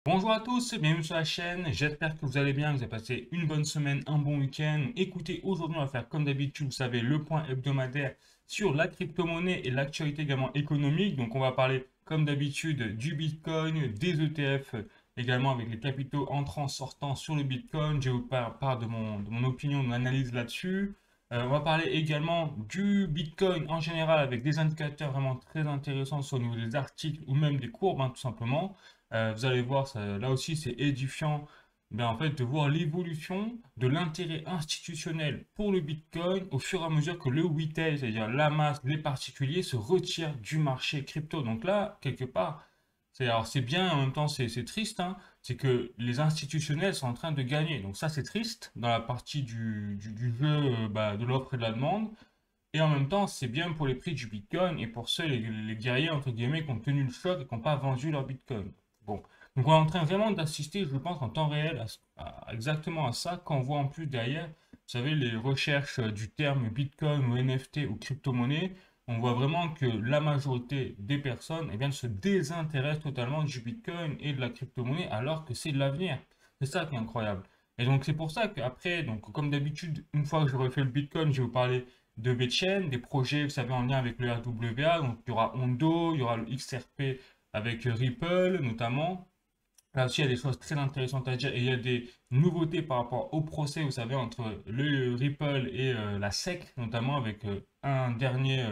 Bonjour à tous, bienvenue sur la chaîne, j'espère que vous allez bien, vous avez passé une bonne semaine, un bon week-end. Écoutez, aujourd'hui on va faire comme d'habitude, vous savez, le point hebdomadaire sur la crypto-monnaie et l'actualité également économique. Donc on va parler comme d'habitude du Bitcoin, des ETF, également avec les capitaux entrants, sortants sur le Bitcoin. Je vais vous part de mon opinion, de mon analyse là-dessus. On va parler également du Bitcoin en général avec des indicateurs vraiment très intéressants sur le niveau des articles ou même des courbes, hein, tout simplement. Vous allez voir, là aussi, c'est édifiant, ben, en fait, de voir l'évolution de l'intérêt institutionnel pour le Bitcoin au fur et à mesure que le retail, c'est-à-dire la masse, les particuliers, se retirent du marché crypto. Donc là, quelque part, alors c'est bien, en même temps c'est triste, hein, c'est que les institutionnels sont en train de gagner. Donc ça, c'est triste dans la partie du jeu, de l'offre et de la demande. Et en même temps, c'est bien pour les prix du Bitcoin et pour ceux, les guerriers, entre guillemets, qui ont tenu le choc et qui n'ont pas vendu leur Bitcoin. Bon. Donc on est en train vraiment d'assister, je pense, en temps réel exactement à ça, quand on voit en plus derrière, vous savez, les recherches du terme Bitcoin ou NFT ou crypto-monnaie, on voit vraiment que la majorité des personnes, eh bien, se désintéressent totalement du Bitcoin et de la crypto-monnaie alors que c'est de l'avenir. C'est ça qui est incroyable. Et donc c'est pour ça qu'après, donc comme d'habitude, une fois que j'aurai fait le Bitcoin, je vais vous parler de VeChain, des projets, vous savez, en lien avec le RWA. Donc, il y aura Ondo, il y aura le XRP avec Ripple, notamment. Là aussi, il y a des choses très intéressantes à dire et il y a des nouveautés par rapport au procès, vous savez, entre le Ripple et la SEC, notamment avec un dernier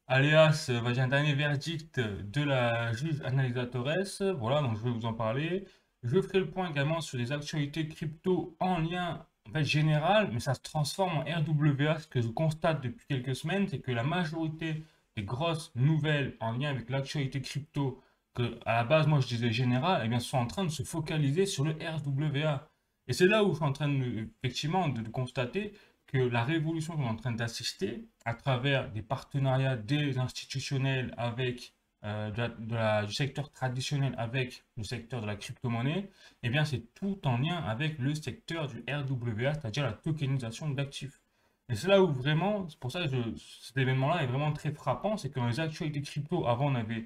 alias, on va dire un dernier verdict de la juge analysatoresse. Voilà, donc je vais vous en parler. Je ferai le point également sur les actualités crypto en lien en fait, général, mais ça se transforme en RWA. Ce que je constate depuis quelques semaines, c'est que la majorité des grosses nouvelles en lien avec l'actualité crypto, que à la base, moi je disais général, eh bien, sont en train de se focaliser sur le RWA. Et c'est là où je suis en train de, effectivement de constater que la révolution qu'on est en train d'assister à travers des partenariats des institutionnels avec du secteur traditionnel avec le secteur de la crypto-monnaie, eh bien c'est tout en lien avec le secteur du RWA, c'est-à-dire la tokenisation d'actifs. Et c'est là où vraiment, c'est pour ça que cet événement-là est vraiment très frappant, c'est que dans les actualités crypto, avant on avait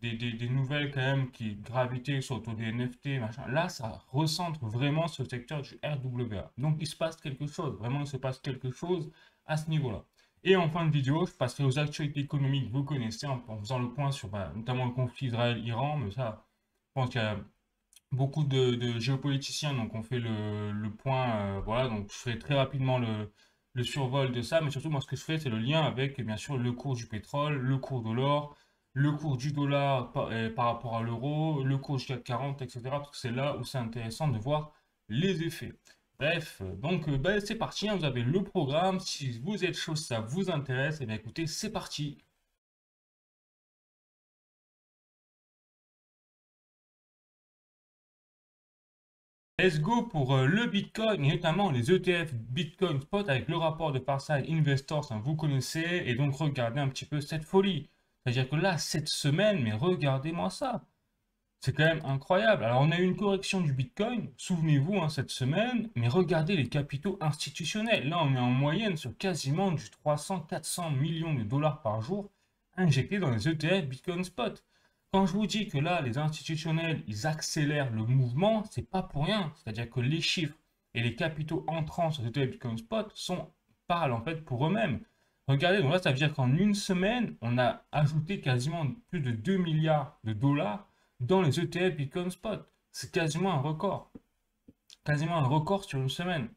des nouvelles quand même qui gravitaient sur autour des NFT, machin. Là, ça recentre vraiment sur le secteur du RWA. Donc, il se passe quelque chose. Vraiment, il se passe quelque chose à ce niveau-là. Et en fin de vidéo, je passerai aux actualités économiques que vous connaissez en faisant le point sur notamment le conflit Israël-Iran. Mais ça, je pense qu'il y a beaucoup de géopoliticiens donc on fait le point. Voilà, donc je ferai très rapidement le survol de ça. Mais surtout, moi, ce que je fais, c'est le lien avec, bien sûr, le cours du pétrole, le cours de l'or, le cours du dollar par rapport à l'euro, le cours du CAC 40, etc. Parce que c'est là où c'est intéressant de voir les effets. Bref, donc c'est parti, hein, vous avez le programme. Si vous êtes chaud, ça vous intéresse, et bien écoutez, c'est parti. Let's go pour le Bitcoin et notamment les ETF Bitcoin Spot avec le rapport de Parside Investors, hein, vous connaissez, et donc regardez un petit peu cette folie. C'est-à-dire que là, cette semaine, mais regardez-moi ça. C'est quand même incroyable. Alors, on a eu une correction du Bitcoin, souvenez-vous, hein, cette semaine, mais regardez les capitaux institutionnels. Là, on est en moyenne sur quasiment du 300-400 millions de dollars par jour injectés dans les ETF Bitcoin Spot. Quand je vous dis que là, les institutionnels, ils accélèrent le mouvement, c'est pas pour rien. C'est-à-dire que les chiffres et les capitaux entrants sur les ETF Bitcoin Spot parlent en fait pour eux-mêmes. Regardez, donc là, ça veut dire qu'en une semaine, on a ajouté quasiment plus de 2 milliards de dollars dans les ETF Bitcoin Spot. C'est quasiment un record. Quasiment un record sur une semaine.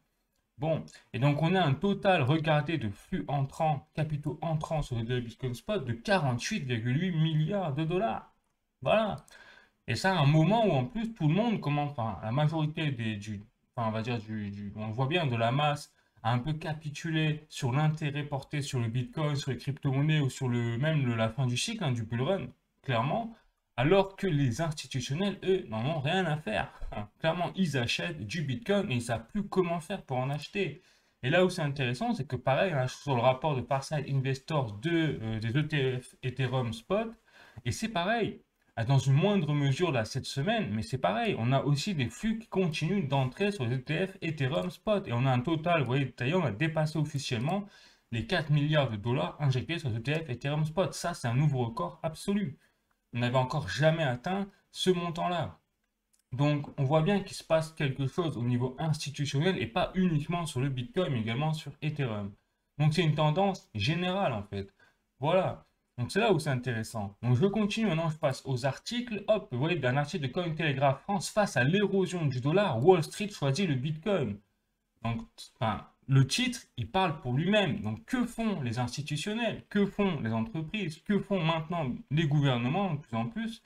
Bon, et donc on a un total, regardez, de flux entrants, capitaux entrants sur les ETF Bitcoin Spot de 48,8 milliards de dollars. Voilà. Et ça, à un moment où en plus tout le monde commence, enfin la majorité enfin on va dire on voit bien de la masse a un peu capitulé sur l'intérêt porté sur le Bitcoin, sur les crypto-monnaies ou sur la fin du cycle, hein, du bull run, clairement, alors que les institutionnels, eux, n'en ont rien à faire. Hein. Clairement, ils achètent du Bitcoin et ils ne savent plus comment faire pour en acheter. Et là où c'est intéressant, c'est que pareil, hein, sur le rapport de Parside Investors des ETF Ethereum Spot, et c'est pareil, dans une moindre mesure là cette semaine, mais c'est pareil, on a aussi des flux qui continuent d'entrer sur les ETF Ethereum Spot et on a un total, vous voyez, d'ailleurs on a dépassé officiellement les 4 milliards de dollars injectés sur les ETF Ethereum Spot. Ça, c'est un nouveau record absolu. On n'avait encore jamais atteint ce montant-là. Donc, on voit bien qu'il se passe quelque chose au niveau institutionnel et pas uniquement sur le Bitcoin, mais également sur Ethereum. Donc, c'est une tendance générale en fait. Voilà. Donc, c'est là où c'est intéressant. Donc, je continue maintenant, je passe aux articles. Hop, vous voyez, un article de Cointelegraph France, face à l'érosion du dollar, Wall Street choisit le Bitcoin. Donc, enfin, le titre, il parle pour lui-même. Donc, que font les institutionnels? Que font les entreprises? Que font maintenant les gouvernements de plus en plus?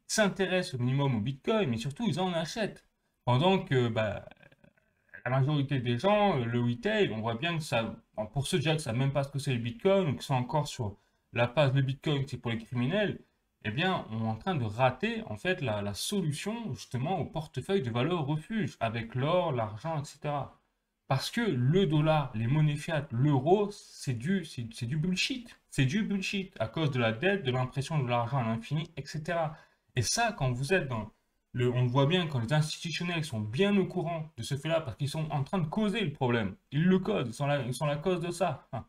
S'intéressent au minimum au Bitcoin, mais surtout ils en achètent. Pendant que bah, la majorité des gens, le retail, on voit bien que ça, bon, pour ceux déjà qui ne savent même pas ce que c'est le Bitcoin, ou qui sont encore sur la phase le Bitcoin, c'est pour les criminels, eh bien, on est en train de rater en fait la solution justement au portefeuille de valeur refuge avec l'or, l'argent, etc. Parce que le dollar, les monnaies fiat, l'euro, c'est du bullshit. C'est du bullshit à cause de la dette, de l'impression de l'argent à l'infini, etc. Et ça, quand vous êtes dans on voit bien quand les institutionnels sont bien au courant de ce fait-là, parce qu'ils sont en train de causer le problème. Ils le causent, ils sont la cause de ça. Enfin,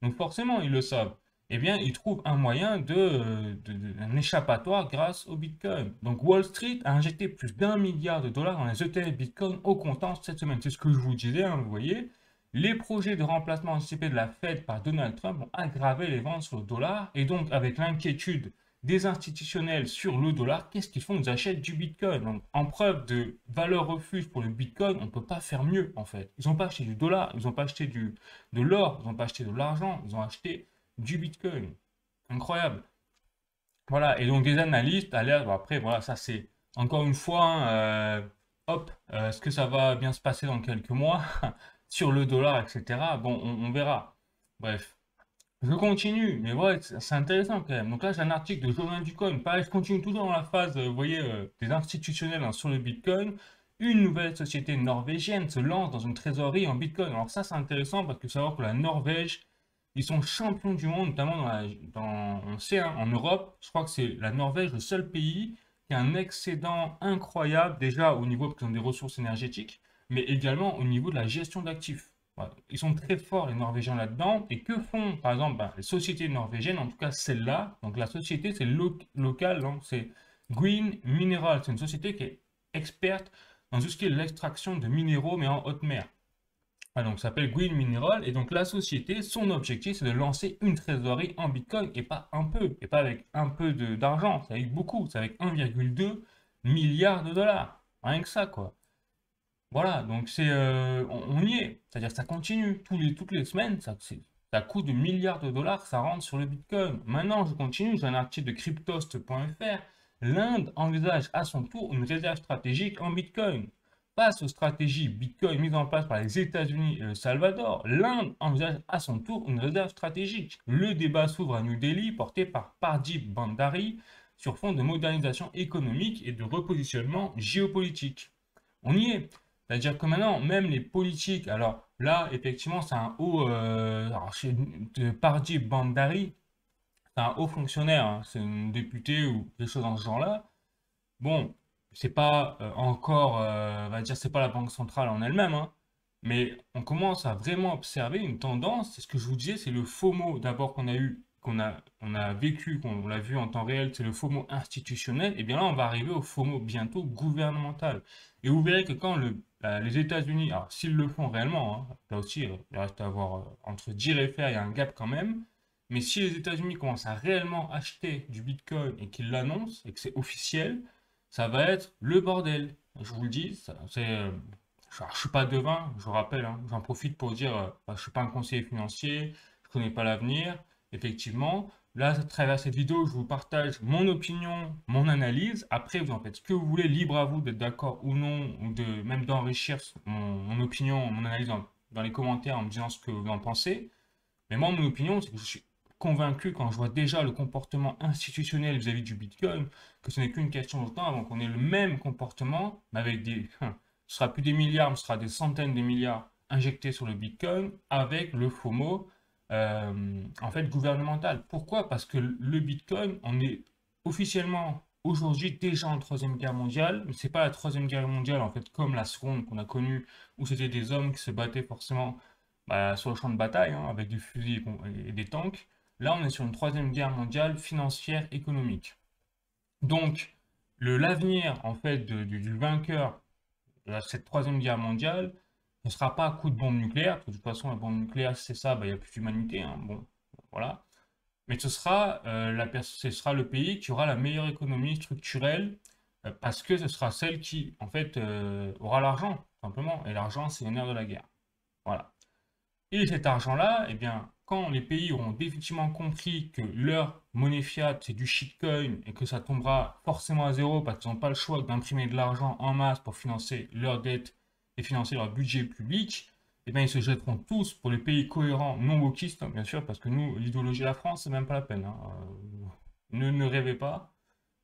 donc forcément, ils le savent. Eh bien, ils trouvent un moyen un échappatoire grâce au Bitcoin. Donc Wall Street a injecté plus d'1 milliard de dollars dans les ETF Bitcoin au comptant cette semaine. C'est ce que je vous disais, hein, vous voyez. Les projets de remplacement anticipé de la Fed par Donald Trump ont aggravé les ventes sur le dollar, et donc avec l'inquiétude des institutionnels sur le dollar, qu'est-ce qu'ils font? Ils achètent du Bitcoin. Donc, en preuve de valeur refuge pour le Bitcoin, on ne peut pas faire mieux en fait. Ils n'ont pas acheté du dollar, ils n'ont pas acheté de l'or, ils n'ont pas acheté de l'argent, ils ont acheté du Bitcoin. Incroyable. Voilà, et donc des analystes, bon, après, voilà, ça c'est encore une fois, hein, hop, est-ce que ça va bien se passer dans quelques mois sur le dollar, etc. Bon, on verra. Bref. Je continue, mais ouais, c'est intéressant quand même. Donc là, j'ai un article de Jorin Ducoin. Pareil, je continue toujours dans la phase, vous voyez, des institutionnels, hein, sur le Bitcoin. Une nouvelle société norvégienne se lance dans une trésorerie en Bitcoin. Alors ça, c'est intéressant parce que savoir que la Norvège, ils sont champions du monde, notamment on sait, hein, en Europe. Je crois que c'est la Norvège, le seul pays qui a un excédent incroyable, déjà au niveau parce qu'ils ont des ressources énergétiques, mais également au niveau de la gestion d'actifs. Voilà. Ils sont très forts, les Norvégiens, là-dedans. Et que font, par exemple, les sociétés norvégiennes, en tout cas celle-là? Donc la société, c'est local, hein, c'est Green Mineral. C'est une société qui est experte dans tout ce qui est l'extraction de minéraux, mais en haute mer. Ah, donc ça s'appelle Green Mineral. Et donc la société, son objectif, c'est de lancer une trésorerie en Bitcoin, et pas un peu, et pas avec un peu d'argent, c'est avec beaucoup, c'est avec 1,2 milliard de dollars. Rien que ça, quoi. Voilà, donc on y est. C'est-à-dire que ça continue. Toutes les semaines, ça coûte de milliards de dollars, ça rentre sur le Bitcoin. Maintenant, je continue, j'ai un article de cryptost.fr. L'Inde envisage à son tour une réserve stratégique en Bitcoin. Face aux stratégies Bitcoin mises en place par les États-Unis et le Salvador, l'Inde envisage à son tour une réserve stratégique. Le débat s'ouvre à New Delhi, porté par Pardip Bandari, sur fond de modernisation économique et de repositionnement géopolitique. On y est. C'est-à-dire que maintenant, même les politiques, alors là, effectivement, c'est un haut, alors de Pardi Bandari, c'est un haut fonctionnaire, hein, c'est une députée ou quelque chose dans ce genre-là. Bon, c'est pas encore, on va dire, c'est pas la banque centrale en elle-même, hein, mais on commence à vraiment observer une tendance. C'est ce que je vous disais, c'est le FOMO d'abord on a vécu, qu'on l'a vu en temps réel, c'est le FOMO institutionnel. Et bien là, on va arriver au FOMO bientôt gouvernemental. Et vous verrez que quand les États-Unis, alors s'ils le font réellement, hein, là aussi, il reste à avoir entre dire et faire, il y a un gap quand même. Mais si les États-Unis commencent à réellement acheter du Bitcoin et qu'ils l'annoncent et que c'est officiel, ça va être le bordel. Je vous le dis, je ne suis pas devin, je vous rappelle, hein, j'en profite pour dire, je ne suis pas un conseiller financier, je ne connais pas l'avenir, effectivement. Là, à travers cette vidéo, je vous partage mon opinion, mon analyse. Après, vous en faites ce que vous voulez, libre à vous d'être d'accord ou non, ou de même d'enrichir mon opinion, mon analyse dans les commentaires en me disant ce que vous en pensez. Mais moi, mon opinion, c'est que je suis convaincu quand je vois déjà le comportement institutionnel vis-à-vis du Bitcoin, que ce n'est qu'une question de temps avant qu'on ait le même comportement, mais avec ce sera plus des milliards, mais ce sera des centaines de milliards injectés sur le Bitcoin, avec le FOMO, en fait, gouvernemental. Pourquoi? Parce que le Bitcoin, on est officiellement aujourd'hui déjà en troisième guerre mondiale, mais c'est pas la troisième guerre mondiale, en fait, comme la seconde qu'on a connue, où c'était des hommes qui se battaient forcément sur le champ de bataille, hein, avec des fusils et des tanks. Là, on est sur une troisième guerre mondiale financière, économique. Donc, l'avenir, en fait, du vainqueur de cette troisième guerre mondiale ne sera pas à coup de bombe nucléaire. De toute façon, la bombe nucléaire, c'est ça, bah, il n'y a plus d'humanité, hein, bon, voilà. Mais ce sera le pays qui aura la meilleure économie structurelle parce que ce sera celle qui, en fait, aura l'argent, tout simplement. Et l'argent, c'est le nerf de la guerre. Voilà. Et cet argent-là, eh bien, quand les pays auront définitivement compris que leur monnaie fiat, c'est du shitcoin et que ça tombera forcément à zéro parce qu'ils n'ont pas le choix d'imprimer de l'argent en masse pour financer leurs dettes et financer leur budget public, eh bien, ils se jetteront tous pour les pays cohérents, non wokistes, hein, bien sûr, parce que nous, l'idéologie de la France, c'est même pas la peine, hein. Ne rêvez pas.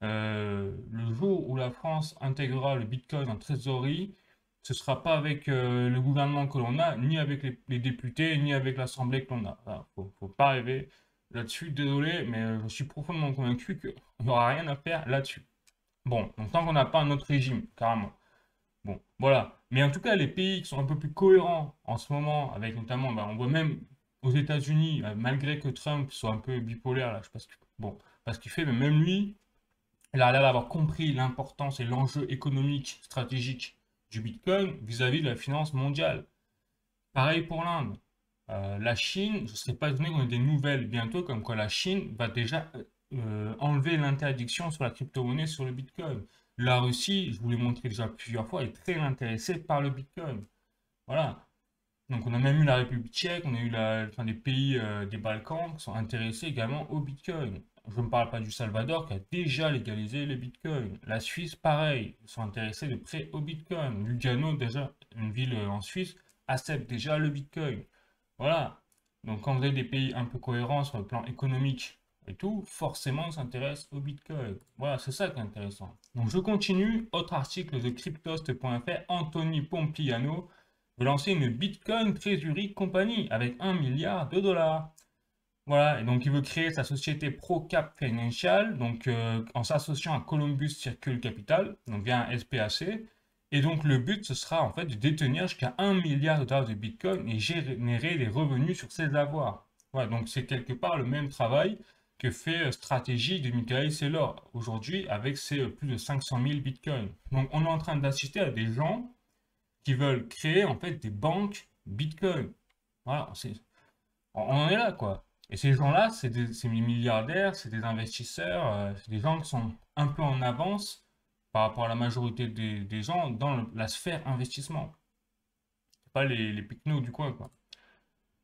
Le jour où la France intégrera le Bitcoin en trésorerie, ce ne sera pas avec le gouvernement que l'on a, ni avec les députés, ni avec l'Assemblée que l'on a. Voilà, faut pas rêver là-dessus. Désolé, mais je suis profondément convaincu qu'il n'y aura rien à faire là-dessus. Bon, donc tant qu'on n'a pas un autre régime, carrément. Bon, voilà. Mais en tout cas, les pays qui sont un peu plus cohérents en ce moment, avec notamment, bah, on voit même aux États-Unis, malgré que Trump soit un peu bipolaire, là, je sais pas ce qu'il fait, mais même lui, il a l'air d'avoir compris l'importance et l'enjeu économique, stratégique du Bitcoin vis-à-vis de la finance mondiale. Pareil pour l'Inde. La Chine, je ne serais pas étonné qu'on ait des nouvelles bientôt, comme quoi la Chine va déjà enlever l'interdiction sur la crypto-monnaie sur le Bitcoin. La Russie, je vous l'ai montré déjà plusieurs fois, est très intéressée par le Bitcoin. Voilà. Donc on a même eu la République tchèque, on a eu des pays des Balkans qui sont intéressés également au Bitcoin. Je ne parle pas du Salvador qui a déjà légalisé le Bitcoin. La Suisse, pareil, ils sont intéressés de près au Bitcoin. Lugano, déjà, une ville en Suisse, accepte déjà le Bitcoin. Voilà. Donc quand vous avez des pays un peu cohérents sur le plan économique et tout, forcément ils s'intéressent au Bitcoin. Voilà, c'est ça qui est intéressant. Donc je continue, autre article de cryptost.fr, Anthony Pompliano veut lancer une Bitcoin Treasury Company avec 1 milliard de dollars. Voilà, et donc il veut créer sa société ProCap Financial, donc en s'associant à Columbus Circle Capital, donc via un SPAC. Et donc le but, ce sera en fait de détenir jusqu'à 1 milliard de dollars de Bitcoin et générer des revenus sur ses avoirs. Voilà, donc c'est quelque part le même travail que fait Stratégie de Michael Saylor aujourd'hui avec ses plus de 500 000 Bitcoins. Donc on est en train d'assister à des gens qui veulent créer en fait des banques Bitcoin. Voilà, on en est là quoi. Et ces gens-là, c'est des milliardaires, c'est des investisseurs, c'est des gens qui sont un peu en avance par rapport à la majorité des gens dans la sphère investissement. C'est pas les picnos du coin quoi.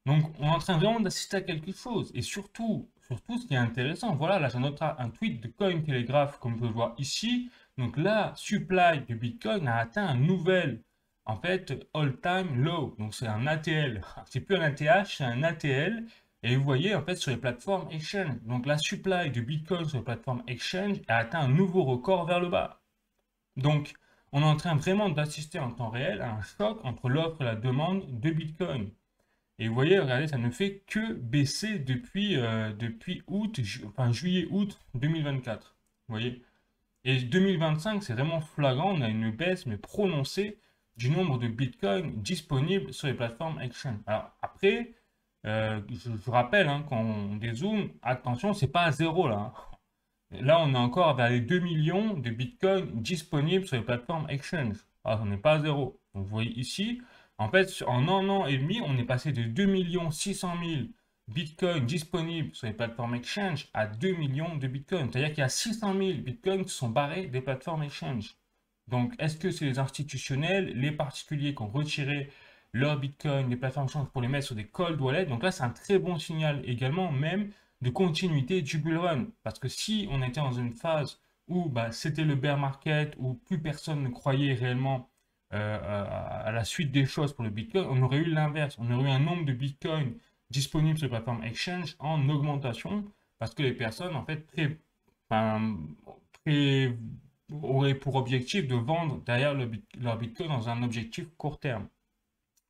Donc on est en train vraiment d'assister à quelque chose. Et surtout ce qui est intéressant, voilà, là j'ai un tweet de Cointelegraph comme vous pouvez le voir ici. Donc la supply de Bitcoin a atteint un nouvel, en fait, all-time low. Donc c'est un ATL. C'est plus un ATH, c'est un ATL. Et vous voyez, en fait, sur les plateformes exchange. Donc la supply de Bitcoin sur les plateformes exchange a atteint un nouveau record vers le bas. Donc on est en train vraiment d'assister en temps réel à un choc entre l'offre et la demande de Bitcoin. Et vous voyez, regardez, ça ne fait que baisser depuis juillet-août 2024. Vous voyez? Et 2025, c'est vraiment flagrant, on a une baisse, mais prononcée, du nombre de bitcoins disponibles sur les plateformes exchange. Alors après, je rappelle, hein, quand on dézoome, attention, c'est pas à zéro là, hein. Là, on est encore vers les 2 millions de bitcoins disponibles sur les plateformes exchange. Alors, on n'est pas à zéro. Donc, vous voyez ici, en fait, en un an et demi, on est passé de 2 600 000 bitcoins disponibles sur les plateformes exchange à 2 millions de bitcoins. C'est-à-dire qu'il y a 600 000 bitcoins qui sont barrés des plateformes exchange. Donc, est-ce que c'est les institutionnels, les particuliers qui ont retiré leurs bitcoins des plateformes exchange pour les mettre sur des cold wallets? Donc là, c'est un très bon signal également, même de continuité du bull run. Parce que si on était dans une phase où bah, c'était le bear market, où plus personne ne croyait réellement à la suite des choses pour le Bitcoin, on aurait eu l'inverse. On aurait eu un nombre de Bitcoin disponibles sur les plateformes exchange en augmentation parce que les personnes, en fait, auraient pour objectif de vendre derrière leur Bitcoin dans un objectif court terme.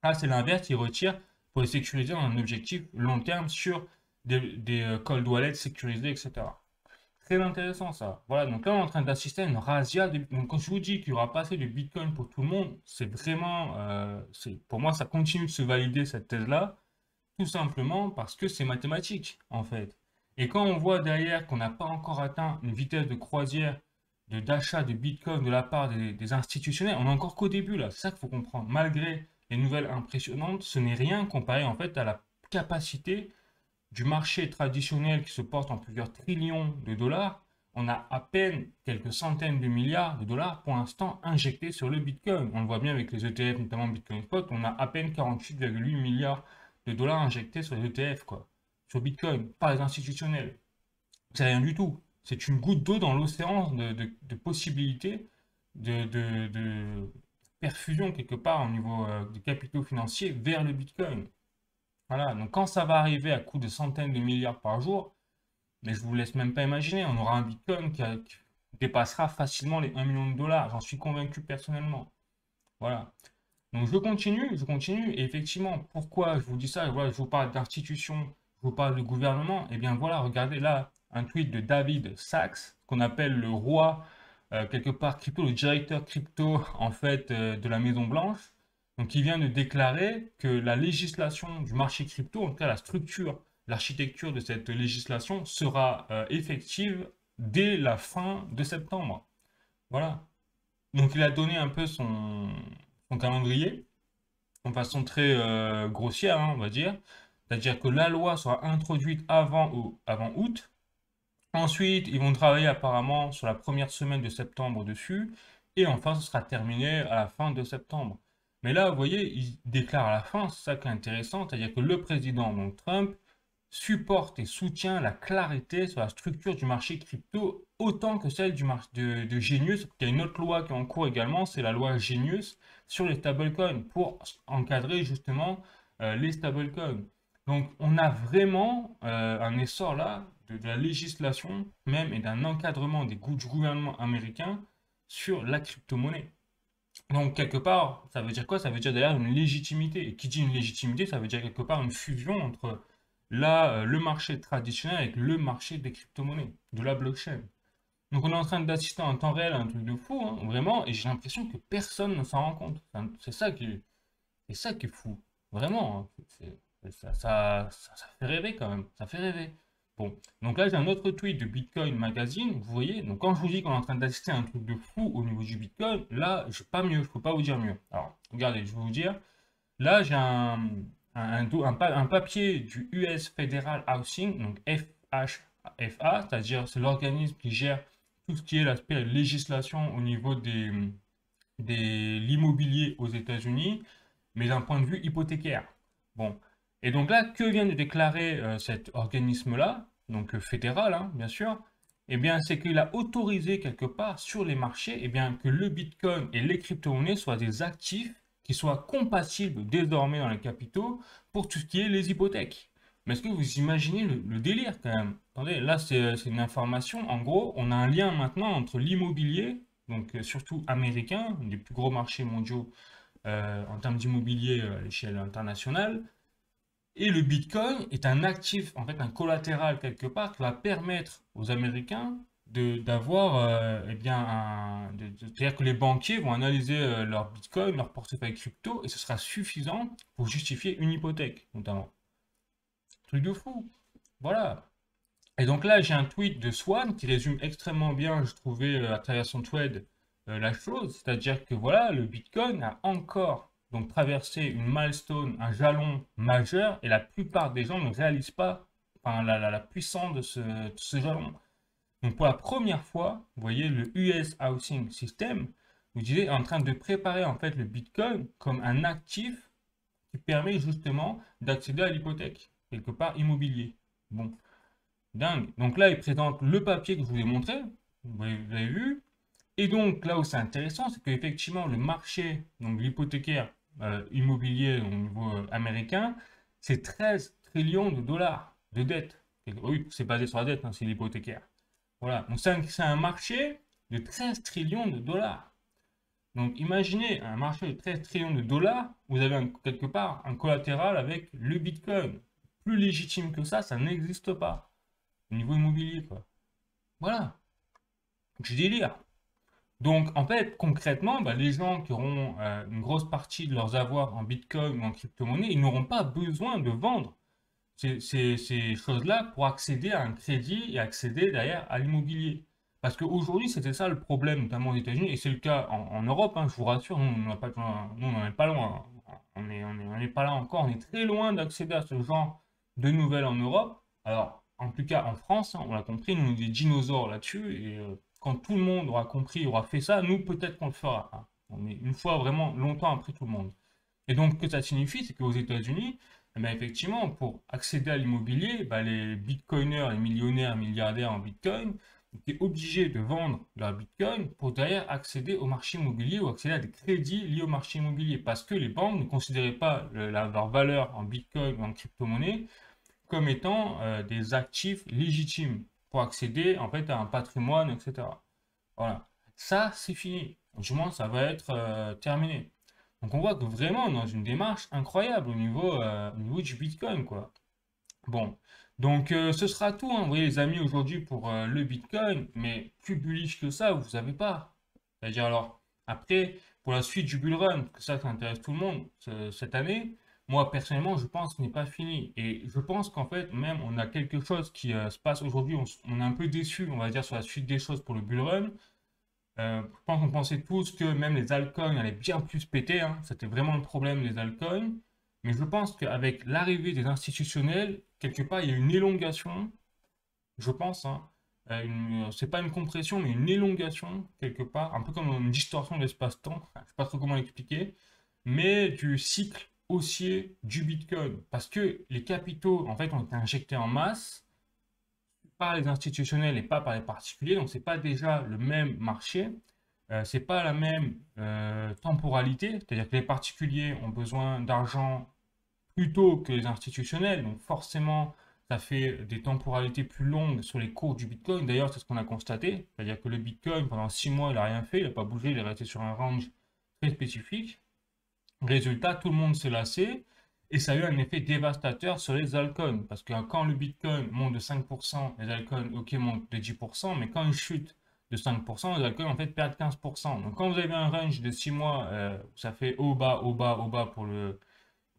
Là, c'est l'inverse, ils retirent pour les sécuriser dans un objectif long terme sur des cold wallets sécurisés, etc. Très intéressant ça. Voilà, donc là on est en train d'assister à une razzia. Donc quand je vous dis qu'il n'y aura pas assez de Bitcoin pour tout le monde, c'est vraiment, pour moi ça continue de se valider cette thèse-là, tout simplement parce que c'est mathématique en fait. Et quand on voit derrière qu'on n'a pas encore atteint une vitesse de croisière d'achat de Bitcoin de la part des institutionnels, on est encore qu'au début là, c'est ça qu'il faut comprendre. Malgré les nouvelles impressionnantes, ce n'est rien comparé en fait à la capacité du marché traditionnel qui se porte en plusieurs trillions de dollars. On a à peine quelques centaines de milliards de dollars pour l'instant injectés sur le Bitcoin. On le voit bien avec les ETF, notamment Bitcoin Spot, on a à peine 48,8 milliards de dollars injectés sur les ETF, quoi. Sur Bitcoin, par les institutionnels. C'est rien du tout. C'est une goutte d'eau dans l'océan de possibilités de perfusion quelque part au niveau des capitaux financiers vers le Bitcoin. Voilà, donc quand ça va arriver à coût de centaines de milliards par jour, mais je vous laisse même pas imaginer, on aura un Bitcoin qui dépassera facilement les 1 million de dollars, j'en suis convaincu personnellement. Voilà. Donc je continue, et effectivement, pourquoi je vous dis ça? Voilà, je vous parle d'institutions, je vous parle de gouvernement, et bien voilà, regardez là, un tweet de David Sachs, qu'on appelle le roi, quelque part crypto, le directeur crypto, en fait, de la Maison Blanche. Donc, il vient de déclarer que la législation du marché crypto, en tout cas la structure, l'architecture de cette législation sera effective dès la fin de septembre. Voilà. Donc, il a donné un peu son calendrier, de façon très grossière, hein, on va dire. C'est-à-dire que la loi sera introduite avant août. Ensuite, ils vont travailler apparemment sur la première semaine de septembre dessus. Et enfin, ce sera terminé à la fin de septembre. Mais là, vous voyez, il déclare à la fin, c'est ça qui est intéressant, c'est-à-dire que le président, donc Trump, supporte et soutient la clarité sur la structure du marché crypto autant que celle du marché de Genius. Il y a une autre loi qui est en cours également, c'est la loi Genius sur les stablecoins pour encadrer justement les stablecoins. Donc on a vraiment un essor là de la législation même et d'un encadrement du gouvernement américain sur la crypto-monnaie. Donc, quelque part, ça veut dire quoi? Ça veut dire d'ailleurs une légitimité. Et qui dit une légitimité, ça veut dire quelque part une fusion entre le marché traditionnel avec le marché des crypto-monnaies, de la blockchain. Donc, on est en train d'assister en temps réel à un truc de fou, hein, vraiment, et j'ai l'impression que personne ne s'en rend compte. Enfin, c'est ça qui est fou. Vraiment, hein. Ça fait rêver quand même. Ça fait rêver. Bon, donc là j'ai un autre tweet de Bitcoin Magazine, vous voyez, donc quand je vous dis qu'on est en train d'assister à un truc de fou au niveau du Bitcoin, là je pas mieux, je peux pas vous dire mieux. Alors, regardez, je vais vous dire, là j'ai un papier du US Federal Housing, donc FHFA, c'est-à-dire c'est l'organisme qui gère tout ce qui est l'aspect législation au niveau de l'immobilier aux États-Unis, mais d'un point de vue hypothécaire. Bon, et donc là, que vient de déclarer cet organisme-là, donc fédéral, hein, bien sûr, eh bien, c'est qu'il a autorisé quelque part sur les marchés, eh bien, que le Bitcoin et les crypto-monnaies soient des actifs qui soient compatibles désormais dans les capitaux pour tout ce qui est les hypothèques. Mais est-ce que vous imaginez le délire quand même? Attendez, là, c'est une information. En gros, on a un lien maintenant entre l'immobilier, donc surtout américain, un des plus gros marchés mondiaux en termes d'immobilier à l'échelle internationale, et le Bitcoin est un actif, en fait, un collatéral quelque part qui va permettre aux Américains d'avoir, eh bien, c'est-à-dire que les banquiers vont analyser leur Bitcoin, leur portefeuille crypto, et ce sera suffisant pour justifier une hypothèque, notamment. Truc de fou. Voilà. Et donc là, j'ai un tweet de Swan qui résume extrêmement bien, je trouvais, à travers son thread, la chose. C'est-à-dire que voilà, le Bitcoin a encore donc traversé une milestone, un jalon majeur, et la plupart des gens ne réalisent pas enfin, la puissance de ce jalon. Donc pour la première fois, vous voyez, le US Housing System, vous disiez, est en train de préparer en fait le Bitcoin comme un actif qui permet justement d'accéder à l'hypothèque, quelque part immobilier. Bon. Dingue. Donc là, il présente le papier que je vous ai montré. Vous l'avez vu. Et donc, là où c'est intéressant, c'est qu'effectivement, le marché, donc l'hypothécaire immobilier au niveau américain, c'est 13 trillions de dollars de dette. Oui, c'est basé sur la dette, hein, c'est l'hypothécaire. Voilà. Donc, c'est un marché de 13 trillions de dollars. Donc, imaginez un marché de 13 trillions de dollars, vous avez quelque part un collatéral avec le Bitcoin. Plus légitime que ça n'existe pas au niveau immobilier, quoi. Voilà, du délire. Donc, en fait, concrètement, bah, les gens qui auront une grosse partie de leurs avoirs en Bitcoin ou en crypto-monnaie, ils n'auront pas besoin de vendre ces choses-là pour accéder à un crédit et accéder derrière à l'immobilier. Parce qu'aujourd'hui, c'était ça le problème, notamment aux États-Unis, et c'est le cas en Europe, hein, je vous rassure, nous, on n'en est pas loin. On n'est pas là encore, on est très loin d'accéder à ce genre de nouvelles en Europe. Alors, en tout cas, en France, hein, on l'a compris, nous, on est des dinosaures là-dessus, et quand tout le monde aura compris, aura fait ça, nous, peut-être qu'on le fera, hein. On est une fois vraiment longtemps après tout le monde. Et donc, ce que ça signifie, c'est qu'aux États-Unis, eh ben, effectivement, pour accéder à l'immobilier, bah, les bitcoiners, les millionnaires, milliardaires en bitcoin, étaient obligés de vendre leur bitcoin pour derrière accéder au marché immobilier ou accéder à des crédits liés au marché immobilier. Parce que les banques ne considéraient pas leur valeur en bitcoin ou en crypto-monnaie comme étant des actifs légitimes pour accéder en fait à un patrimoine, etc. Voilà. Ça, c'est fini. Du moins, ça va être terminé. Donc on voit que vraiment, on est dans une démarche incroyable au niveau du Bitcoin, quoi. Bon, donc ce sera tout, hein. Vous voyez les amis aujourd'hui pour le Bitcoin, mais plus bullish que ça, vous savez pas. C'est-à-dire alors, après, pour la suite du bull run, que ça intéresse tout le monde cette année, moi personnellement, je pense qu'il n'est pas fini. Et je pense qu'en fait, même on a quelque chose qui se passe aujourd'hui, on est un peu déçu, on va dire, sur la suite des choses pour le bull run. Je pense qu'on pensait tous que même les altcoins allaient bien plus péter, hein. C'était vraiment le problème des altcoins. Mais je pense qu'avec l'arrivée des institutionnels, quelque part, il y a une élongation, je pense, hein. C'est pas une compression, mais une élongation, quelque part, un peu comme une distorsion de l'espace-temps. Enfin, je ne sais pas trop comment l'expliquer, mais du cycle haussier du Bitcoin. Parce que les capitaux, en fait, ont été injectés en masse par les institutionnels et pas par les particuliers, donc c'est pas déjà le même marché, c'est pas la même temporalité, c'est-à-dire que les particuliers ont besoin d'argent plutôt que les institutionnels, donc forcément ça fait des temporalités plus longues sur les cours du Bitcoin. D'ailleurs, c'est ce qu'on a constaté, c'est-à-dire que le Bitcoin pendant 6 mois il n'a rien fait, il n'a pas bougé, il est resté sur un range très spécifique. Résultat, tout le monde s'est lassé et ça a eu un effet dévastateur sur les altcoins. Parce que quand le Bitcoin monte de 5%, les altcoins, ok, montent de 10%, mais quand il chute de 5%, les altcoins en fait perdent 15%. Donc quand vous avez un range de 6 mois, ça fait haut, bas, haut, bas, haut, bas pour le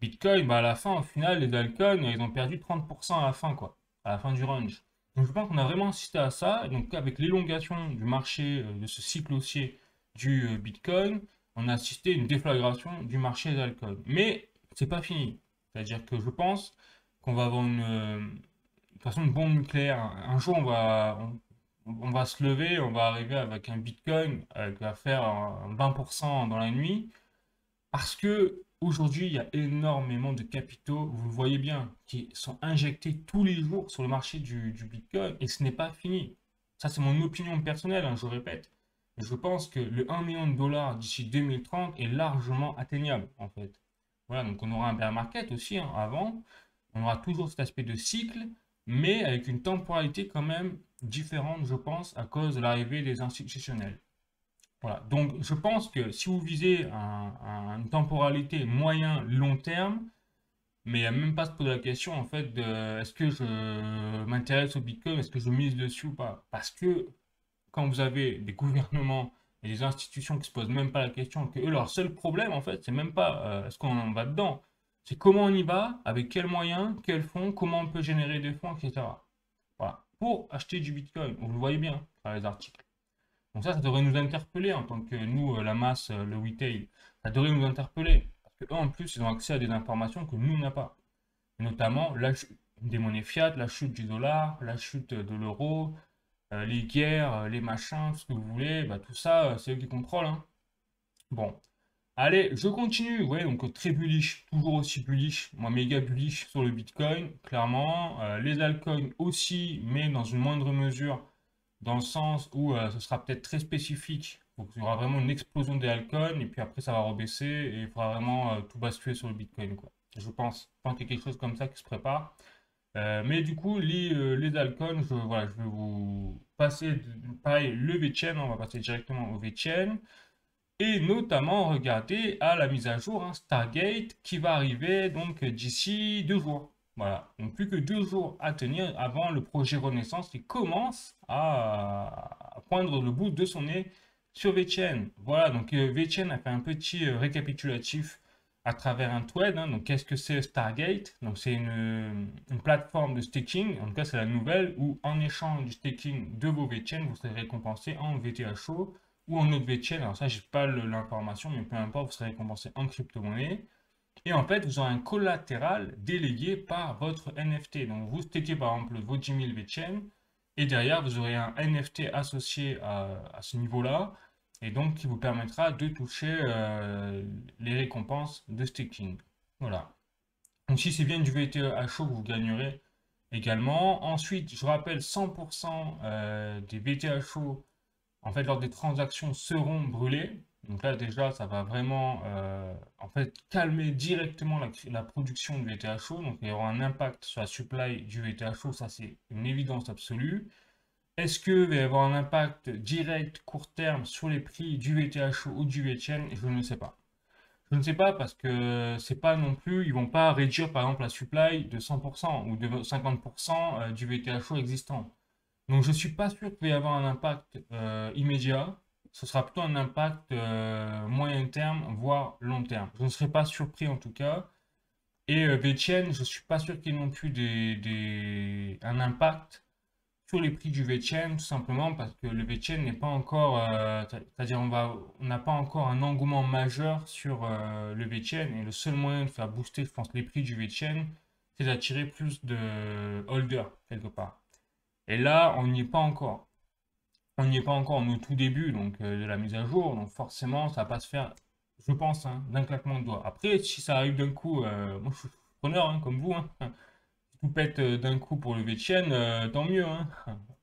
Bitcoin, bah à la fin, au final, les altcoins, ils ont perdu 30% à la fin, quoi, à la fin du range. Donc je pense qu'on a vraiment assisté à ça. Et donc avec l'élongation du marché, de ce cycle haussier du Bitcoin, on a assisté à une déflagration du marché des altcoins. Mais c'est pas fini. C'est-à-dire que je pense qu'on va avoir de toute façon une bombe nucléaire. Un jour, on va se lever, on va arriver avec un Bitcoin qui va faire 20% dans la nuit. Parce que aujourd'hui, il y a énormément de capitaux, vous le voyez bien, qui sont injectés tous les jours sur le marché du Bitcoin et ce n'est pas fini. Ça, c'est mon opinion personnelle, hein, je répète. Je pense que le 1 million de dollars d'ici 2030 est largement atteignable, en fait. Voilà, donc on aura un bear market aussi, hein, avant. On aura toujours cet aspect de cycle, mais avec une temporalité quand même différente, je pense, à cause de l'arrivée des institutionnels. Voilà. Donc, je pense que si vous visez une temporalité moyen-long terme, mais il n'y a même pas à se poser la question en fait de est-ce que je m'intéresse au Bitcoin, est-ce que je mise dessus ou pas? Parce que quand vous avez des gouvernements et des institutions qui se posent même pas la question, que eux, leur seul problème en fait, c'est même pas est-ce qu'on en va dedans, c'est comment on y va, avec quels moyens, quels fonds, comment on peut générer des fonds, etc. Voilà. Pour acheter du Bitcoin, vous le voyez bien dans les articles. Donc ça devrait nous interpeller en tant que nous, la masse, le retail. Ça devrait nous interpeller. Parce qu'eux, en plus, ils ont accès à des informations que nous, on n'a pas. Et notamment des monnaies fiat, la chute du dollar, la chute de l'euro, les guerres, les machins, tout ce que vous voulez. Bah, tout ça, c'est eux qui contrôlent, hein. Bon. Allez, je continue. Ouais, donc très bullish, toujours aussi bullish. Moi, méga bullish sur le Bitcoin, clairement. Les altcoins aussi, mais dans une moindre mesure dans le sens où ce sera peut-être très spécifique. Donc il y aura vraiment une explosion des altcoins et puis après ça va rebaisser et il faudra vraiment tout basculer sur le Bitcoin, quoi. Je pense qu'il y a quelque chose comme ça qui se prépare. Mais du coup, les altcoins, voilà, je vais vous passer, pareil, le VeChain, on va passer directement au VeChain. Et notamment regarder à la mise à jour, hein, Stargate qui va arriver donc d'ici 2 jours. Voilà, donc plus que 2 jours à tenir avant le projet Renaissance qui commence à poindre le bout de son nez sur VeChain. Voilà, donc VeChain a fait un petit récapitulatif à travers un thread. Hein. Donc, qu'est-ce que c'est Stargate? Donc, c'est une plateforme de staking. En tout cas, c'est la nouvelle où, en échange du staking de vos VeChain, vous serez récompensé en VTHO ou en autre VeChain. Alors, ça, j'ai pas l'information, mais peu importe, vous serez récompensé en crypto-monnaie. Et en fait, vous aurez un collatéral délégué par votre NFT. Donc, vous stakez par exemple vos 10 000 VeChain et derrière, vous aurez un NFT associé à ce niveau-là et donc qui vous permettra de toucher les récompenses de staking. Voilà. Donc, si c'est bien du VTHO que vous gagnerez également. Ensuite, je rappelle, 100% des VTHO en fait, lors des transactions seront brûlées. Donc là, déjà, ça va vraiment en fait, calmer directement la production du VTHO. Donc il y aura un impact sur la supply du VTHO, ça c'est une évidence absolue. Est-ce qu'il va y avoir un impact direct, court terme, sur les prix du VTHO ou du VeChain? Je ne sais pas. Je ne sais pas parce que c'est pas non plus, ils vont pas réduire par exemple la supply de 100% ou de 50% du VTHO existant. Donc je ne suis pas sûr qu'il va y avoir un impact immédiat. Ce sera plutôt un impact moyen terme, voire long terme. Je ne serais pas surpris en tout cas. Et VeChain, je ne suis pas sûr qu'il y ait non plus un impact sur les prix du VeChain, tout simplement parce que le VeChain n'est pas encore, c'est-à-dire on n'a pas encore un engouement majeur sur le VeChain. Et le seul moyen de faire booster, je pense, les prix du VeChain, c'est d'attirer plus de holders quelque part. Et là, on n'y est pas encore. On n'y est pas encore, on est au tout début donc, de la mise à jour, donc forcément, ça va pas se faire, je pense, hein, d'un claquement de doigts. Après, si ça arrive d'un coup, moi je suis preneur, hein, comme vous, hein. Si tout pète d'un coup pour lever de chaîne, tant mieux, hein.